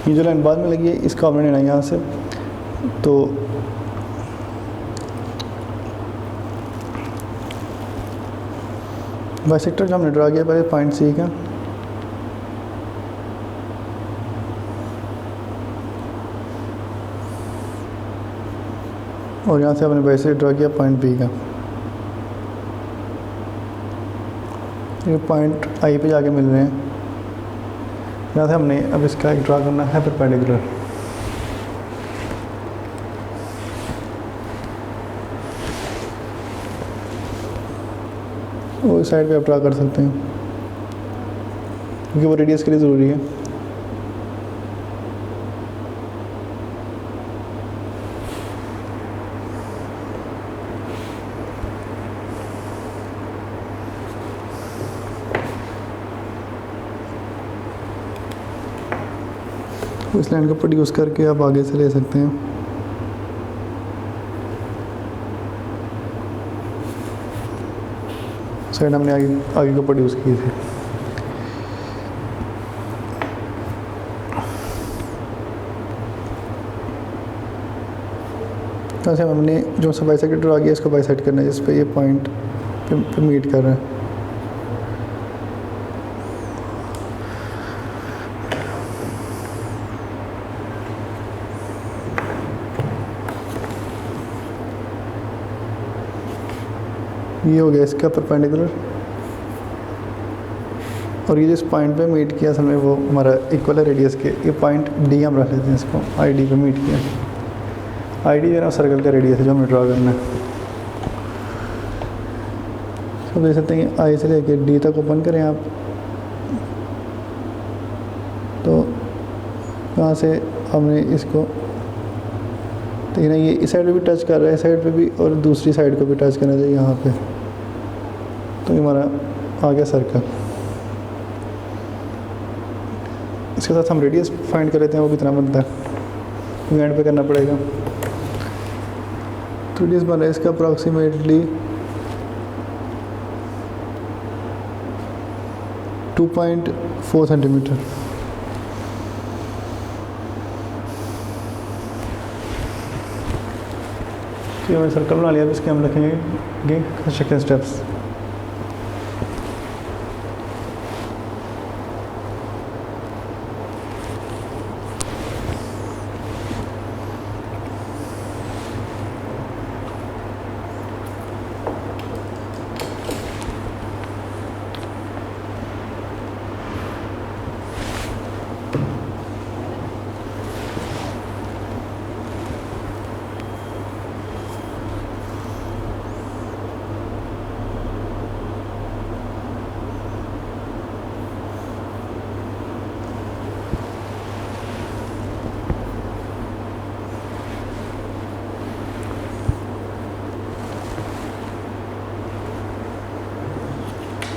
ये जो लाइन बाद में लगी है इसका हमने लेना है यहाँ से, तो बाइसेक्टर जो हमने ड्रा किया पहले पॉइंट सी का, और यहाँ से हमने बाइसेक्टर ड्रा किया पॉइंट बी का। ये पॉइंट आई पे जाके मिल रहे हैं। यहाँ से हमने अब इसका एक ड्रा करना है परपेंडिकुलर। वो इस साइड पे आप ड्रा कर सकते हैं क्योंकि वो रेडियस के लिए ज़रूरी है। इस लाइन को प्रोड्यूस करके आप आगे से ले सकते हैं। साइड हमने आगे को प्रोड्यूस की थी। ऐसे हमने जो सा बाइसेक्टर ड्रा किया इसको बाइसेक्ट करना है जिस पे ये पॉइंट पे मीट कर रहा है। ये हो गया इसका परपेंडिकुलर, और ये जिस पॉइंट पे मीट किया असल में वो हमारा इक्वल है रेडियस के। ये पॉइंट डी हम रख लेते हैं, इसको आई डी पे मीट किया। आई डी जो है ना सर्कल का रेडियस है जो हमें ड्रा करना है। तो देख सकते हैं आई से लेके डी तक ओपन करें आप, तो यहाँ से हमने इसको देखना ये इस साइड पे भी टच कर रहा है, इस साइड पे भी, और दूसरी साइड को भी टच करना चाहिए यहाँ पे। तो ये हमारा आ गया सर्कल। इसके साथ हम रेडियस फाइंड कर लेते हैं वो कितना बनता है, एंड पे करना पड़ेगा। तो रेडियस बन रहा है इसका अप्रॉक्सीमेटली 2.4 सेंटीमीटर। तो हमने सर्कल बना लिया। अब इसके हम लिखेंगे कंस्ट्रक्शन स्टेप्स।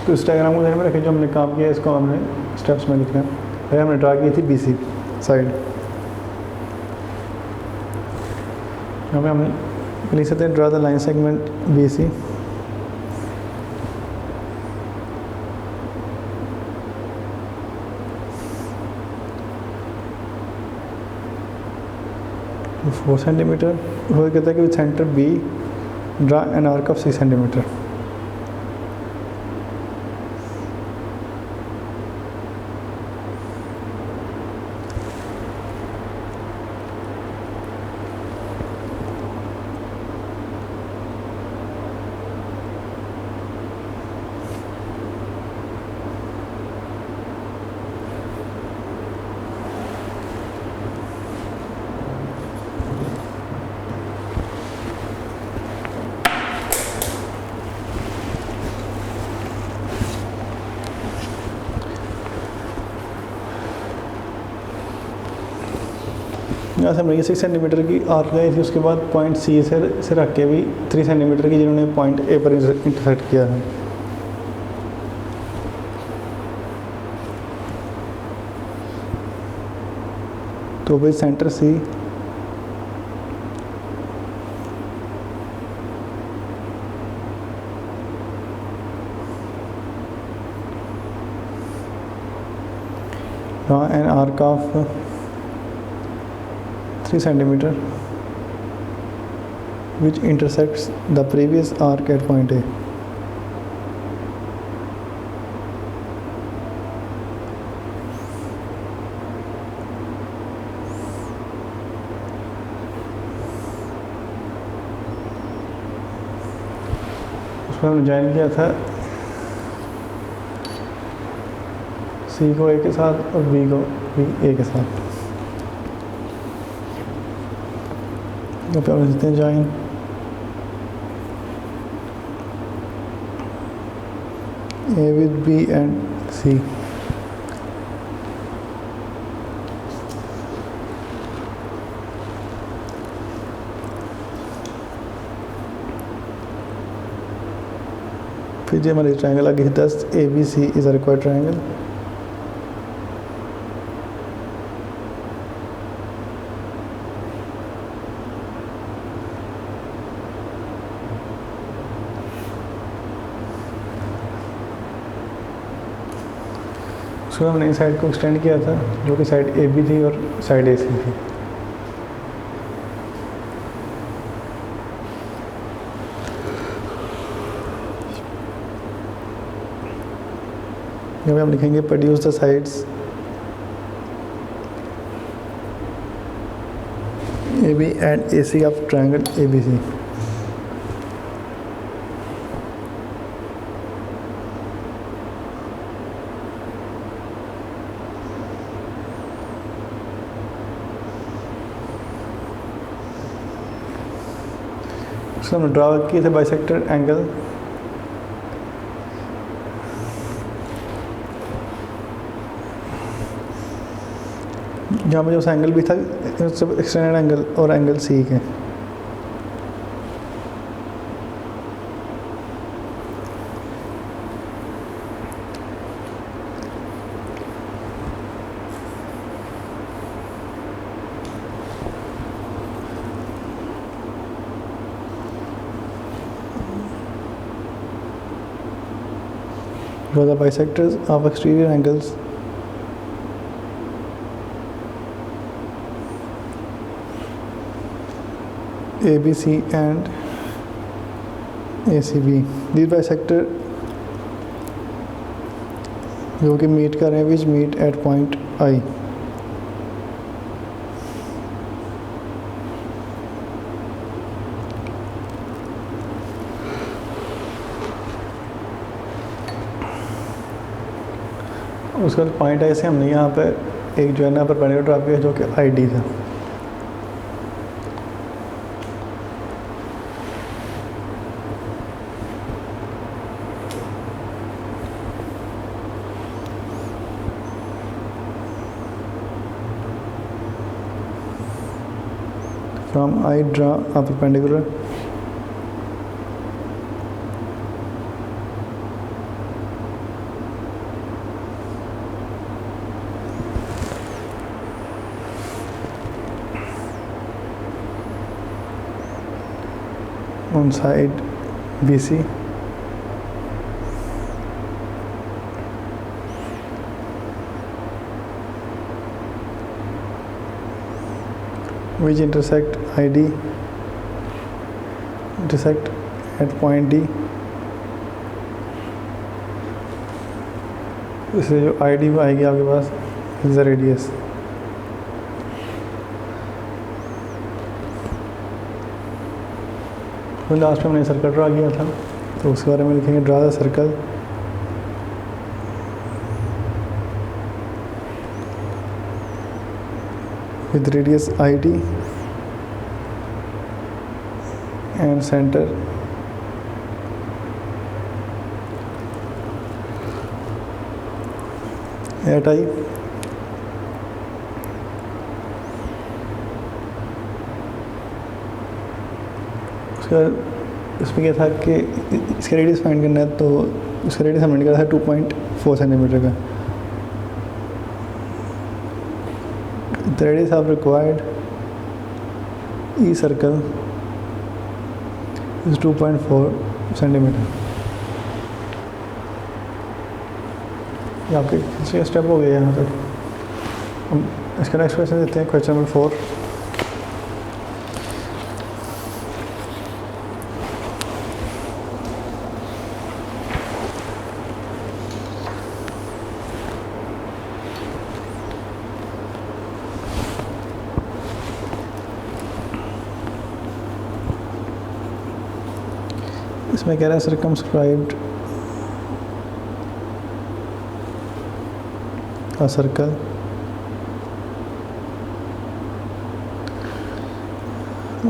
तो इस डायग्राम को ध्यान में रखें, जो हमने काम किया इसको हमने स्टेप्स में लिखा है। पहले हमने ड्रा की थी बीसी साइड, हमें हम लिख सकते हैं draw the line segment BC. तो 4 सेंटीमीटर वो कहता है कि with centre B draw an arc of 6 centimetre. यहाँ से हमने ये 6 सेंटीमीटर की आर्क लगाई थी। उसके बाद पॉइंट सी से रख के भी 3 सेंटीमीटर की जिन्होंने पॉइंट ए पर इंटरसेक्ट किया है। तो भाई centre C draw an arc of 3 centimeter which intersects the previous arc at point A. उसमें हमने ज्वाइन किया था सी को ए के साथ और बी को बी ए के साथ। यहाँ पे हम लिखते हैं join A with B and C. फिर जो हमारे ट्रायंगल आगे 10 ABC is a required triangle. उसको हमने इस साइड को एक्सटेंड किया था जो कि साइड AB थी और साइड AC थी। यहाँ पे हम लिखेंगे produce the sides AB and AC of triangle ABC। उसको हम ड्रा किए थे बाइसेक्टर एंगल जहाँ पे जो एंगल भी था सब एक्सटेंडेड एंगल और एंगल सी के। Draw the bisectors of exterior angles ABC and ACB। These bisector जो कि मीट कर रहे हैं विच मीट एट पॉइंट I। उसके बाद पॉइंट आई से हमने यहाँ पर एक जो है ना परपेंडिकुलर ड्रा किया जो कि ID था। From I draw a perpendicular on side BC which intersect ID intersect at point D। इससे जो ID आएगी आपके पास is the radius। तो लास्ट में हमने सर्कल ड्रा किया था तो उसके बारे में लिखेंगे draw the circle with radius ID and center at I। इसमें क्या था कि इसका रेडियस फाइंड करना है तो इसका रेडियस हमने निकाला था 2.4 सेंटीमीटर का। The radius of required E circle is 2.4 centimetre. ये आपके स्टेप हो गया यहाँ तक। हम इसका नेक्स्ट क्वेश्चन देते हैं क्वेश्चन नंबर 4। इसमें कह रहा है circumscribed a circle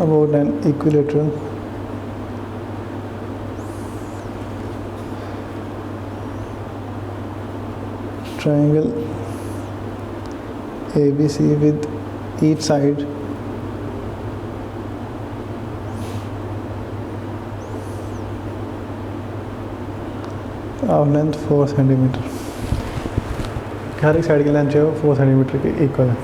about an equilateral triangle ABC with each side of length 4 centimetre. हर एक साइड की लेंथ जो है वो 4 सेंटीमीटर के इक्वल है।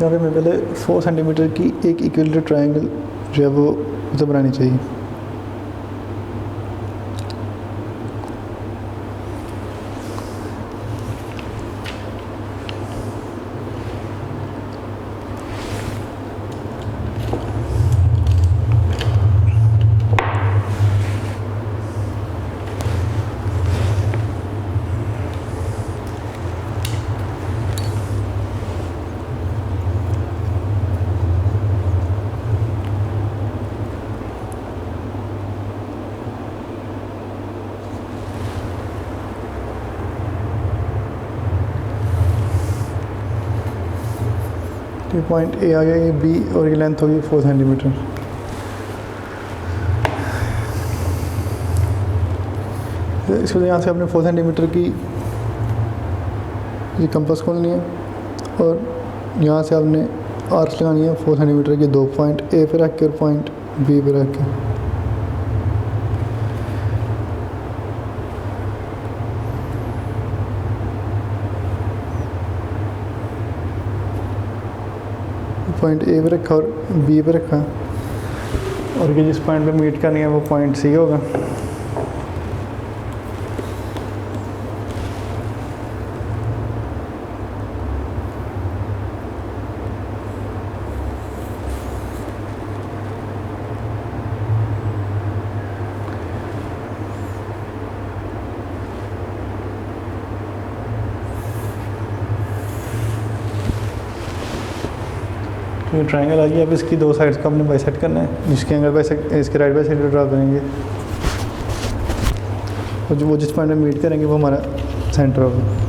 यहाँ पे मैं पहले 4 सेंटीमीटर की एक इक्विलेटरल ट्रायंगल जो है वो मुझे बनानी चाहिए। ये पॉइंट ए आ गया, ये बी और ये लेंथ होगी 4 सेंटीमीटर। इसको यहाँ से आपने 4 सेंटीमीटर की ये कंपास खोलनी है और यहाँ से आपने आर्क्स लगानी है 4 सेंटीमीटर की, 2 पॉइंट ए पे रख के और पॉइंट बी पे रख के। पॉइंट ए पे रखा और बी पे रखा और ये जिस पॉइंट पे मीट करनी है वो पॉइंट सी होगा। तो ये ट्रायंगल आ गया। अब इसकी 2 साइड्स को हमने बाइसेक्ट करना है, जिसके एंगल बाइसेक्ट इसके राइट बाइसेक्टर ड्रा करेंगे और जो वो जिस पॉइंट में मीट करेंगे वो हमारा सेंटर होगा।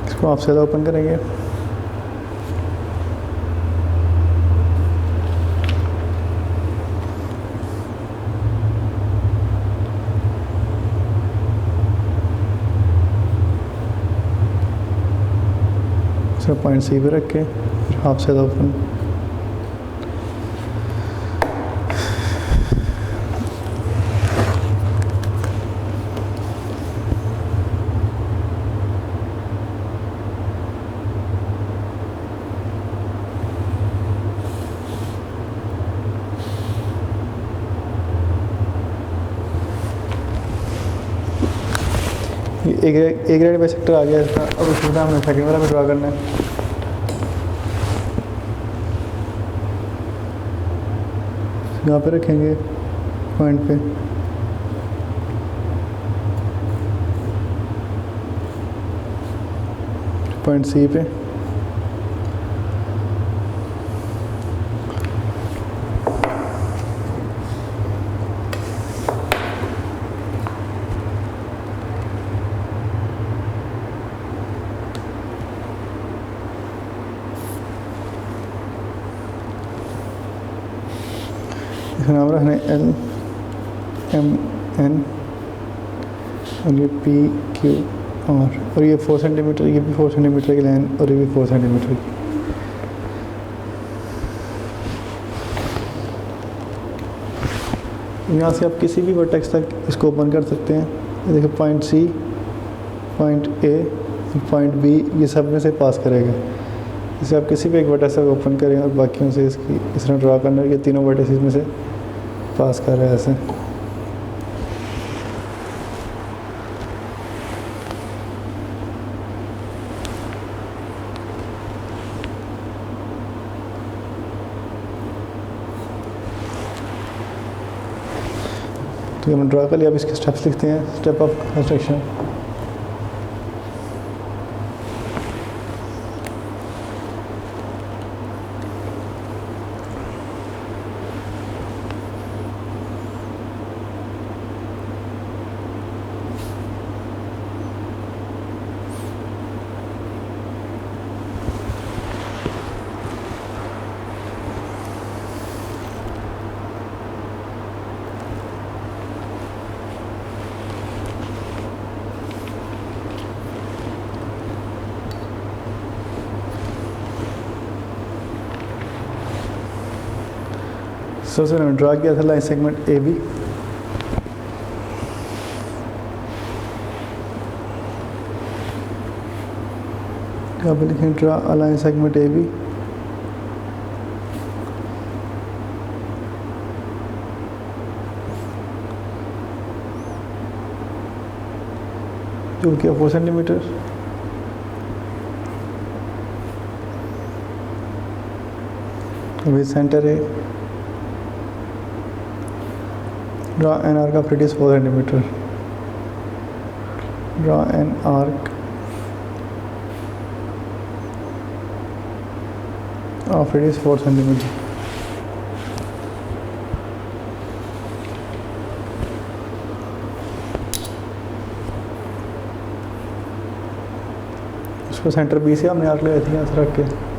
इसको आप सीधा ओपन करेंगे। इसको पॉइंट सी पे रख के फिर हाफ सीधा ओपन। एक ग्रेड बाइसेक्टर आ गया इसका। अब उसमें हमें सेकंड वाला भी ड्रा करना है। यहाँ पे रखेंगे पॉइंट पे पॉइंट सी पे इसका नाम रखना है एल एम एन और ये पी क्यू आर और ये 4 सेंटीमीटर, ये भी 4 सेंटीमीटर की लाइन और ये भी 4 सेंटीमीटर की। यहाँ से आप किसी भी वर्टेक्स तक इसको ओपन कर सकते हैं। ये देखिए point C, point A, point B, ये सब में से पास करेगा। इसे आप किसी भी एक वर्टेक्स को ओपन करें और बाकियों से इसकी इस तरह ड्रा करना है कि तीनों वर्टेक्स में से पास कर रहे हैं ऐसे। तो हमने ड्रा कर लिया। अब इसके स्टेप्स लिखते हैं, स्टेप ऑफ कंस्ट्रक्शन। सबसे मैंने ड्रा किया था लाइन सेगमेंट ए बी। यहाँ पे लिखें draw a line segment A B. जो कि 4 सेंटीमीटर। विद सेंटर है। Draw an arc of radius 4 centimeter. Draw an arc of radius 4 centimeter. इसको सेंटर बी से हमने आर्क लगाई थी यहाँ से रख के।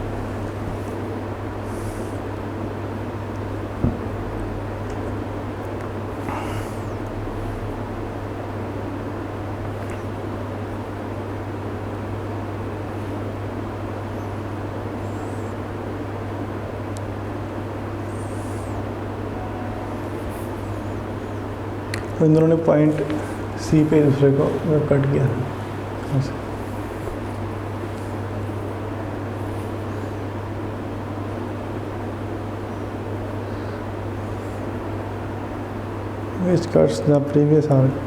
इन दोनों ने पॉइंट सी पे दूसरे को कट किया ऐसे। Which cuts the previous arc.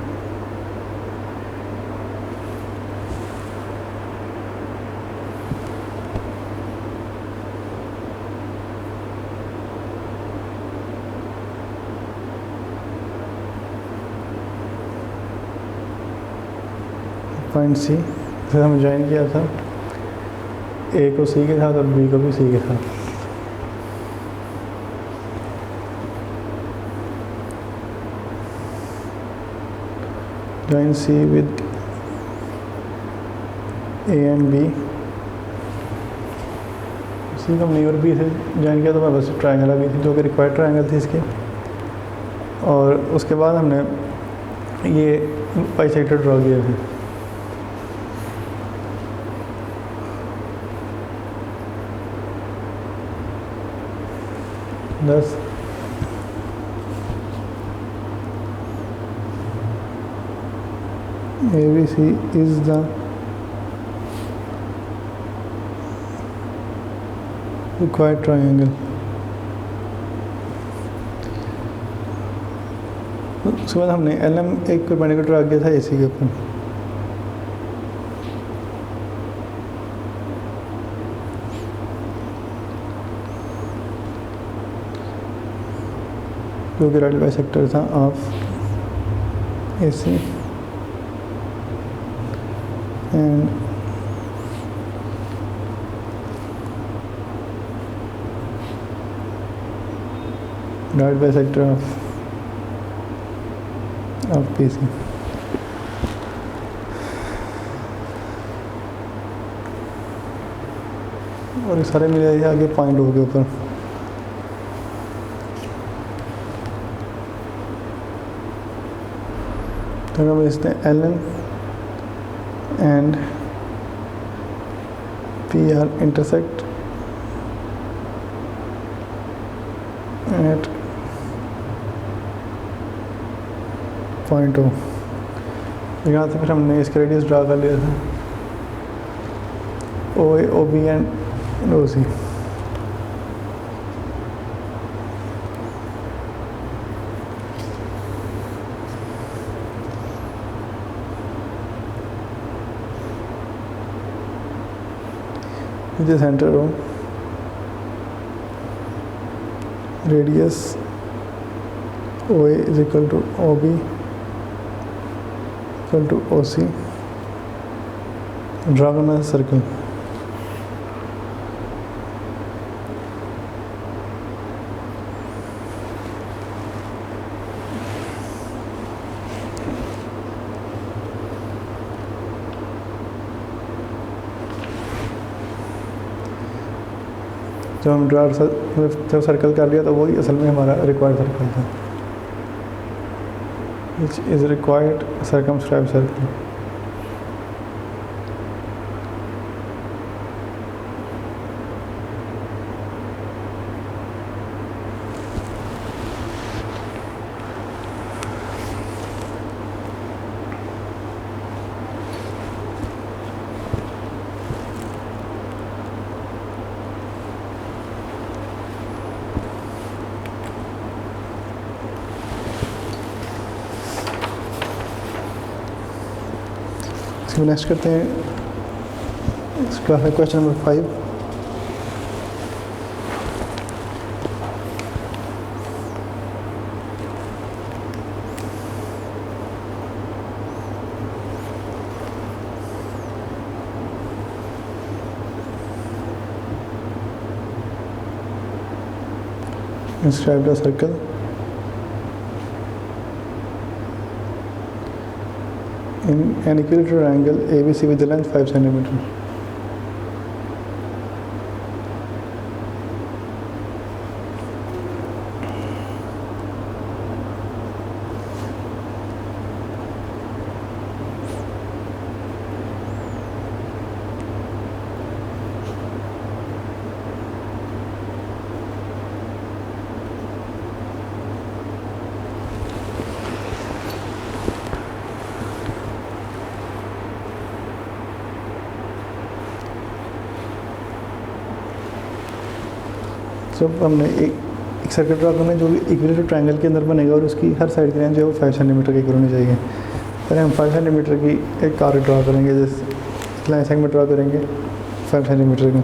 Point C फिर हमने ज्वाइन किया था ए को सी के साथ और बी को भी सी के साथ। Join C with A and B. C को हमने और बी से ज्वाइन किया तो मैं बस ट्रायंगल आ गई थी जो कि रिक्वायर्ड ट्रायंगल थी इसके। और उसके बाद हमने ये बाइसेक्टर ड्रॉ किए थे। Thus, ABC is the required triangle. उसके बाद हमने LM एक परपेंडिकुलर ड्रा किया था AC के ऊपर। जो कि राइट बाइसेक्टर था of AC and right bisector of PC। और ये सारे मिले आगे पॉइंट हो गए ऊपर। तो हम इसमें LN and PR intersect at point O। यहाँ से फिर हमने इसका रेडियस ड्रा कर लिया था OA, OB and in OC। the center of radius OA is equal to OB equal to OC। draw करना है सर्कल। जब हम जब सर्कल कर लिया तो वही असल में हमारा रिक्वायर्ड सर्कल था, which is required circumscribe circle. Next करते हैं, इसका है question number 5। Inscribe the circle in an equilateral angle ABC with the length 5 centimeter। जब हमने एक सर्कल ड्रा करना है जो भी इक्विलेटरल ट्रायंगल के अंदर बनेगा और उसकी हर साइड की रेंज जो है वो 5 सेंटीमीटर की होनी चाहिए। पहले हम 5 सेंटीमीटर की एक आर्क ड्रा करेंगे, जैसे लाइन सेगमेंट ड्रा करेंगे 5 सेंटीमीटर की।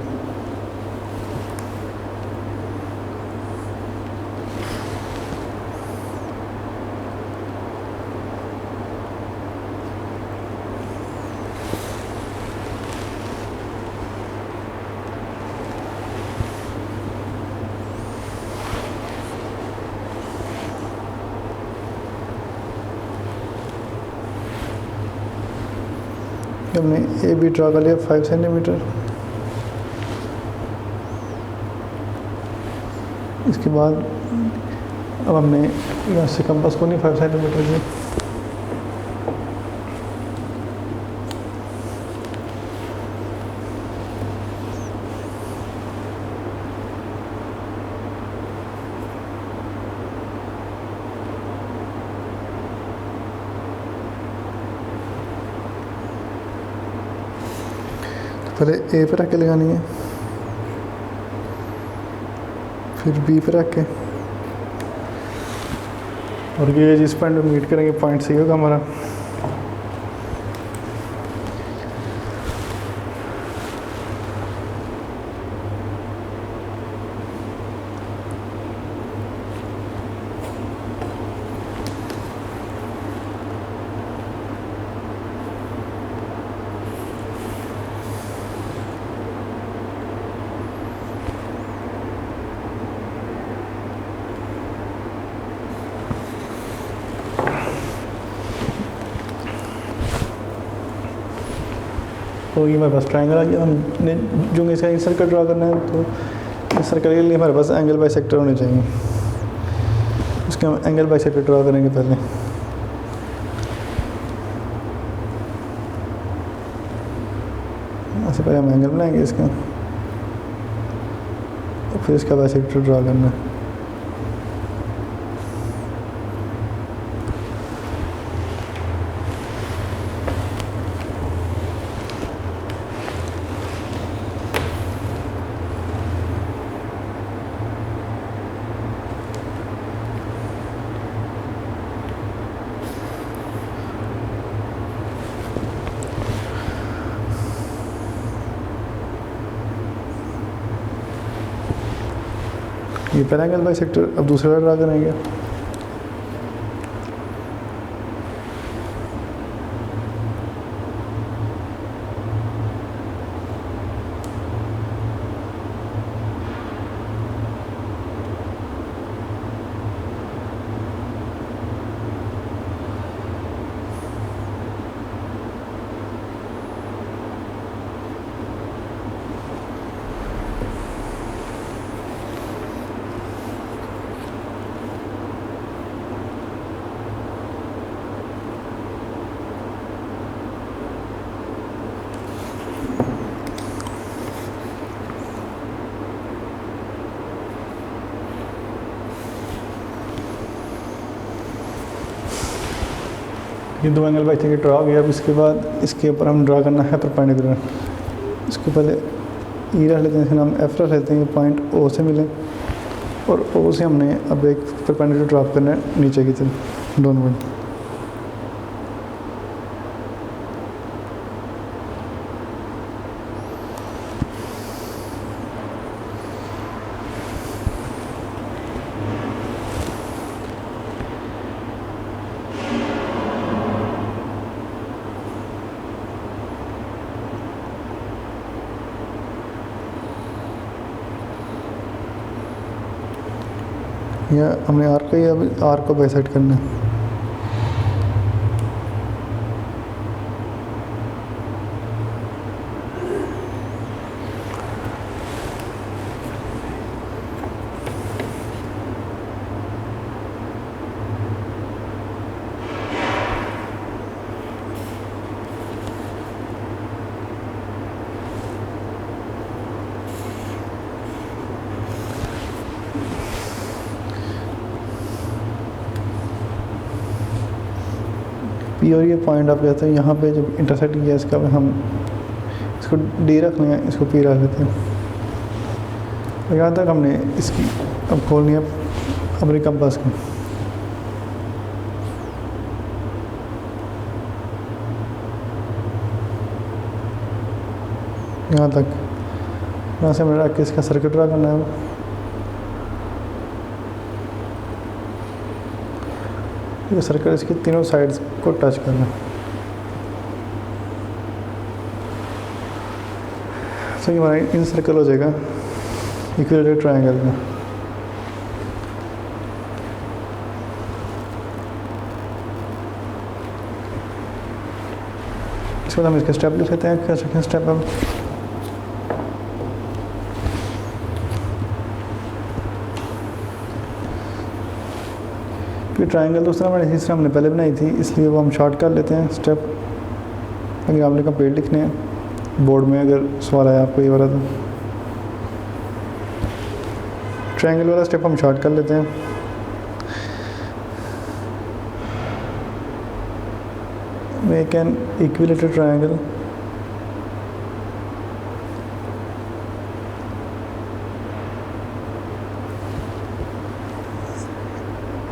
हमने ए बी ड्रा कर लिया 5 सेंटीमीटर। इसके बाद अब हमने यहाँ से कंपास को नहीं 5 सेंटीमीटर की पहले ए पे रख के लगानी है, फिर बी पे रख के, और ये जिस पॉइंट पे मीट करेंगे पॉइंट सी होगा हमारा। तो ये हमारे पास ट्रायंगल आ गया। हमने जो इसका एक सर्कल ड्रा करना है तो इस सर्कल के लिए हमारे पास एंगल बाइसेक्टर होने चाहिए। उसके हम एंगल बाइसेक्टर ड्रा करेंगे पहले। ऐसे पहले हम एंगल बनाएंगे इसका, फिर इसका बाइसेक्टर ड्रा करना है। ये पहला एंगल बाइसेक्टर, अब दूसरा वाला ड्रा करेंगे। ये दो एंगल बाइसेक्टर ड्रा हो गया। अब इसके बाद इसके ऊपर हम ड्रा करना है परपेंडिकुलर। इसको पहले ई रख लेते हैं, इसका नाम एफ रख लेते हैं। ये पॉइंट ओ से मिले और ओ से हमने अब एक परपेंडिकुलर ड्रॉप करना है नीचे की तरफ डाउनवर्ड। या हमने आर्क का, या आर्क को बाइसेक्ट करना है। पी और ये पॉइंट आप कहते हैं, यहाँ पे जब इंटरसेक्ट किया इसका हम इसको डी रख लें, इसको पी रख लेते हैं। और यहाँ तक हमने इसकी अब खोलनी है अपने कंपास को। यहाँ तक, यहाँ से हमने रख के इसका सर्किट ड्रा करना है। ये सर्कल इसकी तीनों साइड्स को टच करना। तो ये हमारा इन सर्कल हो जाएगा इक्विलेटरल ट्रायंगल का। इसके बाद हम इसके स्टेप लिख लेते हैं। क्या सेकेंड स्टेप अब कि ट्रायंगल दूसरा हमारे तीसरा हमने पहले बनाई थी, इसलिए वो हम शॉर्ट कर लेते हैं स्टेप। अगर आपने कंप्लीट लिखने हैं बोर्ड में, अगर सवाल आया आपको ये वाला, तो ट्रायंगल वाला स्टेप हम शॉर्ट कर लेते हैं। Make an equilateral triangle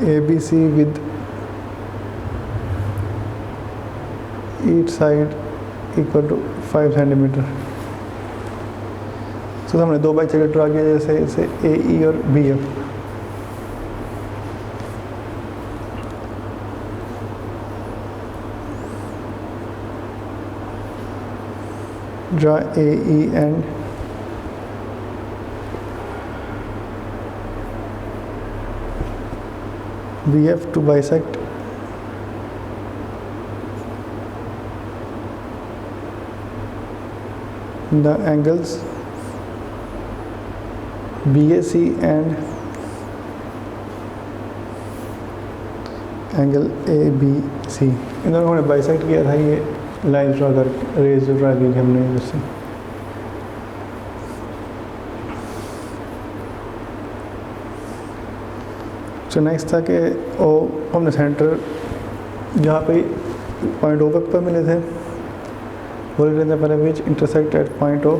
ABC with each side equal to 5 centimetre. तो हमने दो बाइसेक्टर ड्रा किया, जैसे जैसे AE और BF। Draw AE and BF to bisect the angles BAC and angle ABC। इन दोनों हमने बाइसेक्ट किया था। ये लाइन ड्रा कर, रेज ड्रा की हमने इधर से। तो नेक्स्ट था कि ओ हमने सेंटर जहाँ पे पॉइंट ओ पर मिले थे वो लिख लेते हैं पहले, which intersect at point O.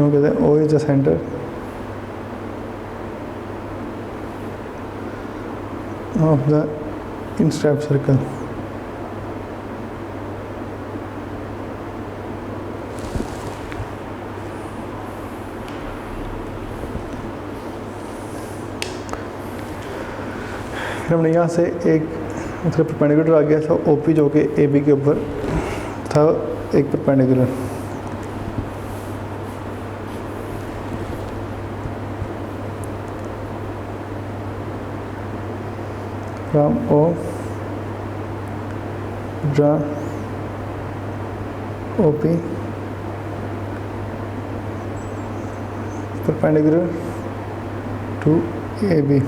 कहते हैं O is the centre of the inscribed circle. फिर हमने यहाँ से एक मतलब परपेंडिकुलर आ गया था ओपी जो कि ए बी के ऊपर था एक perpendicular. From O draw OP perpendicular to A B.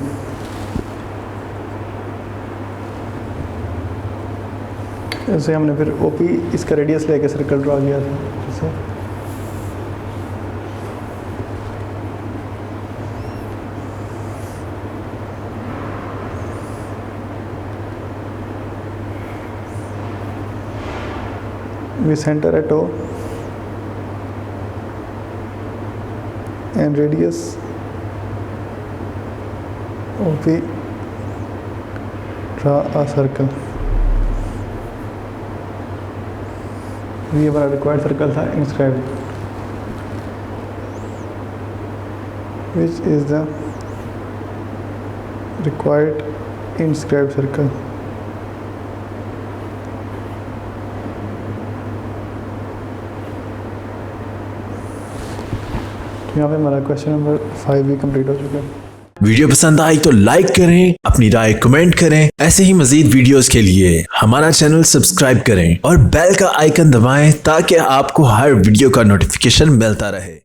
ऐसे हमने फिर ओपी इसका रेडियस लेके सर्कल ड्रा किया था जैसे we center at O and radius OP draw a circle। ये हमारा रिक्वायर्ड सर्कल था inscribed, which is the required inscribed circle। तो यहाँ पे हमारा क्वेश्चन नंबर 5 भी कंप्लीट हो चुका है। वीडियो पसंद आई तो लाइक करें, अपनी राय कमेंट करें। ऐसे ही मजीद वीडियोस के लिए हमारा चैनल सब्सक्राइब करें और बेल का आइकन दबाएं ताकि आपको हर वीडियो का नोटिफिकेशन मिलता रहे।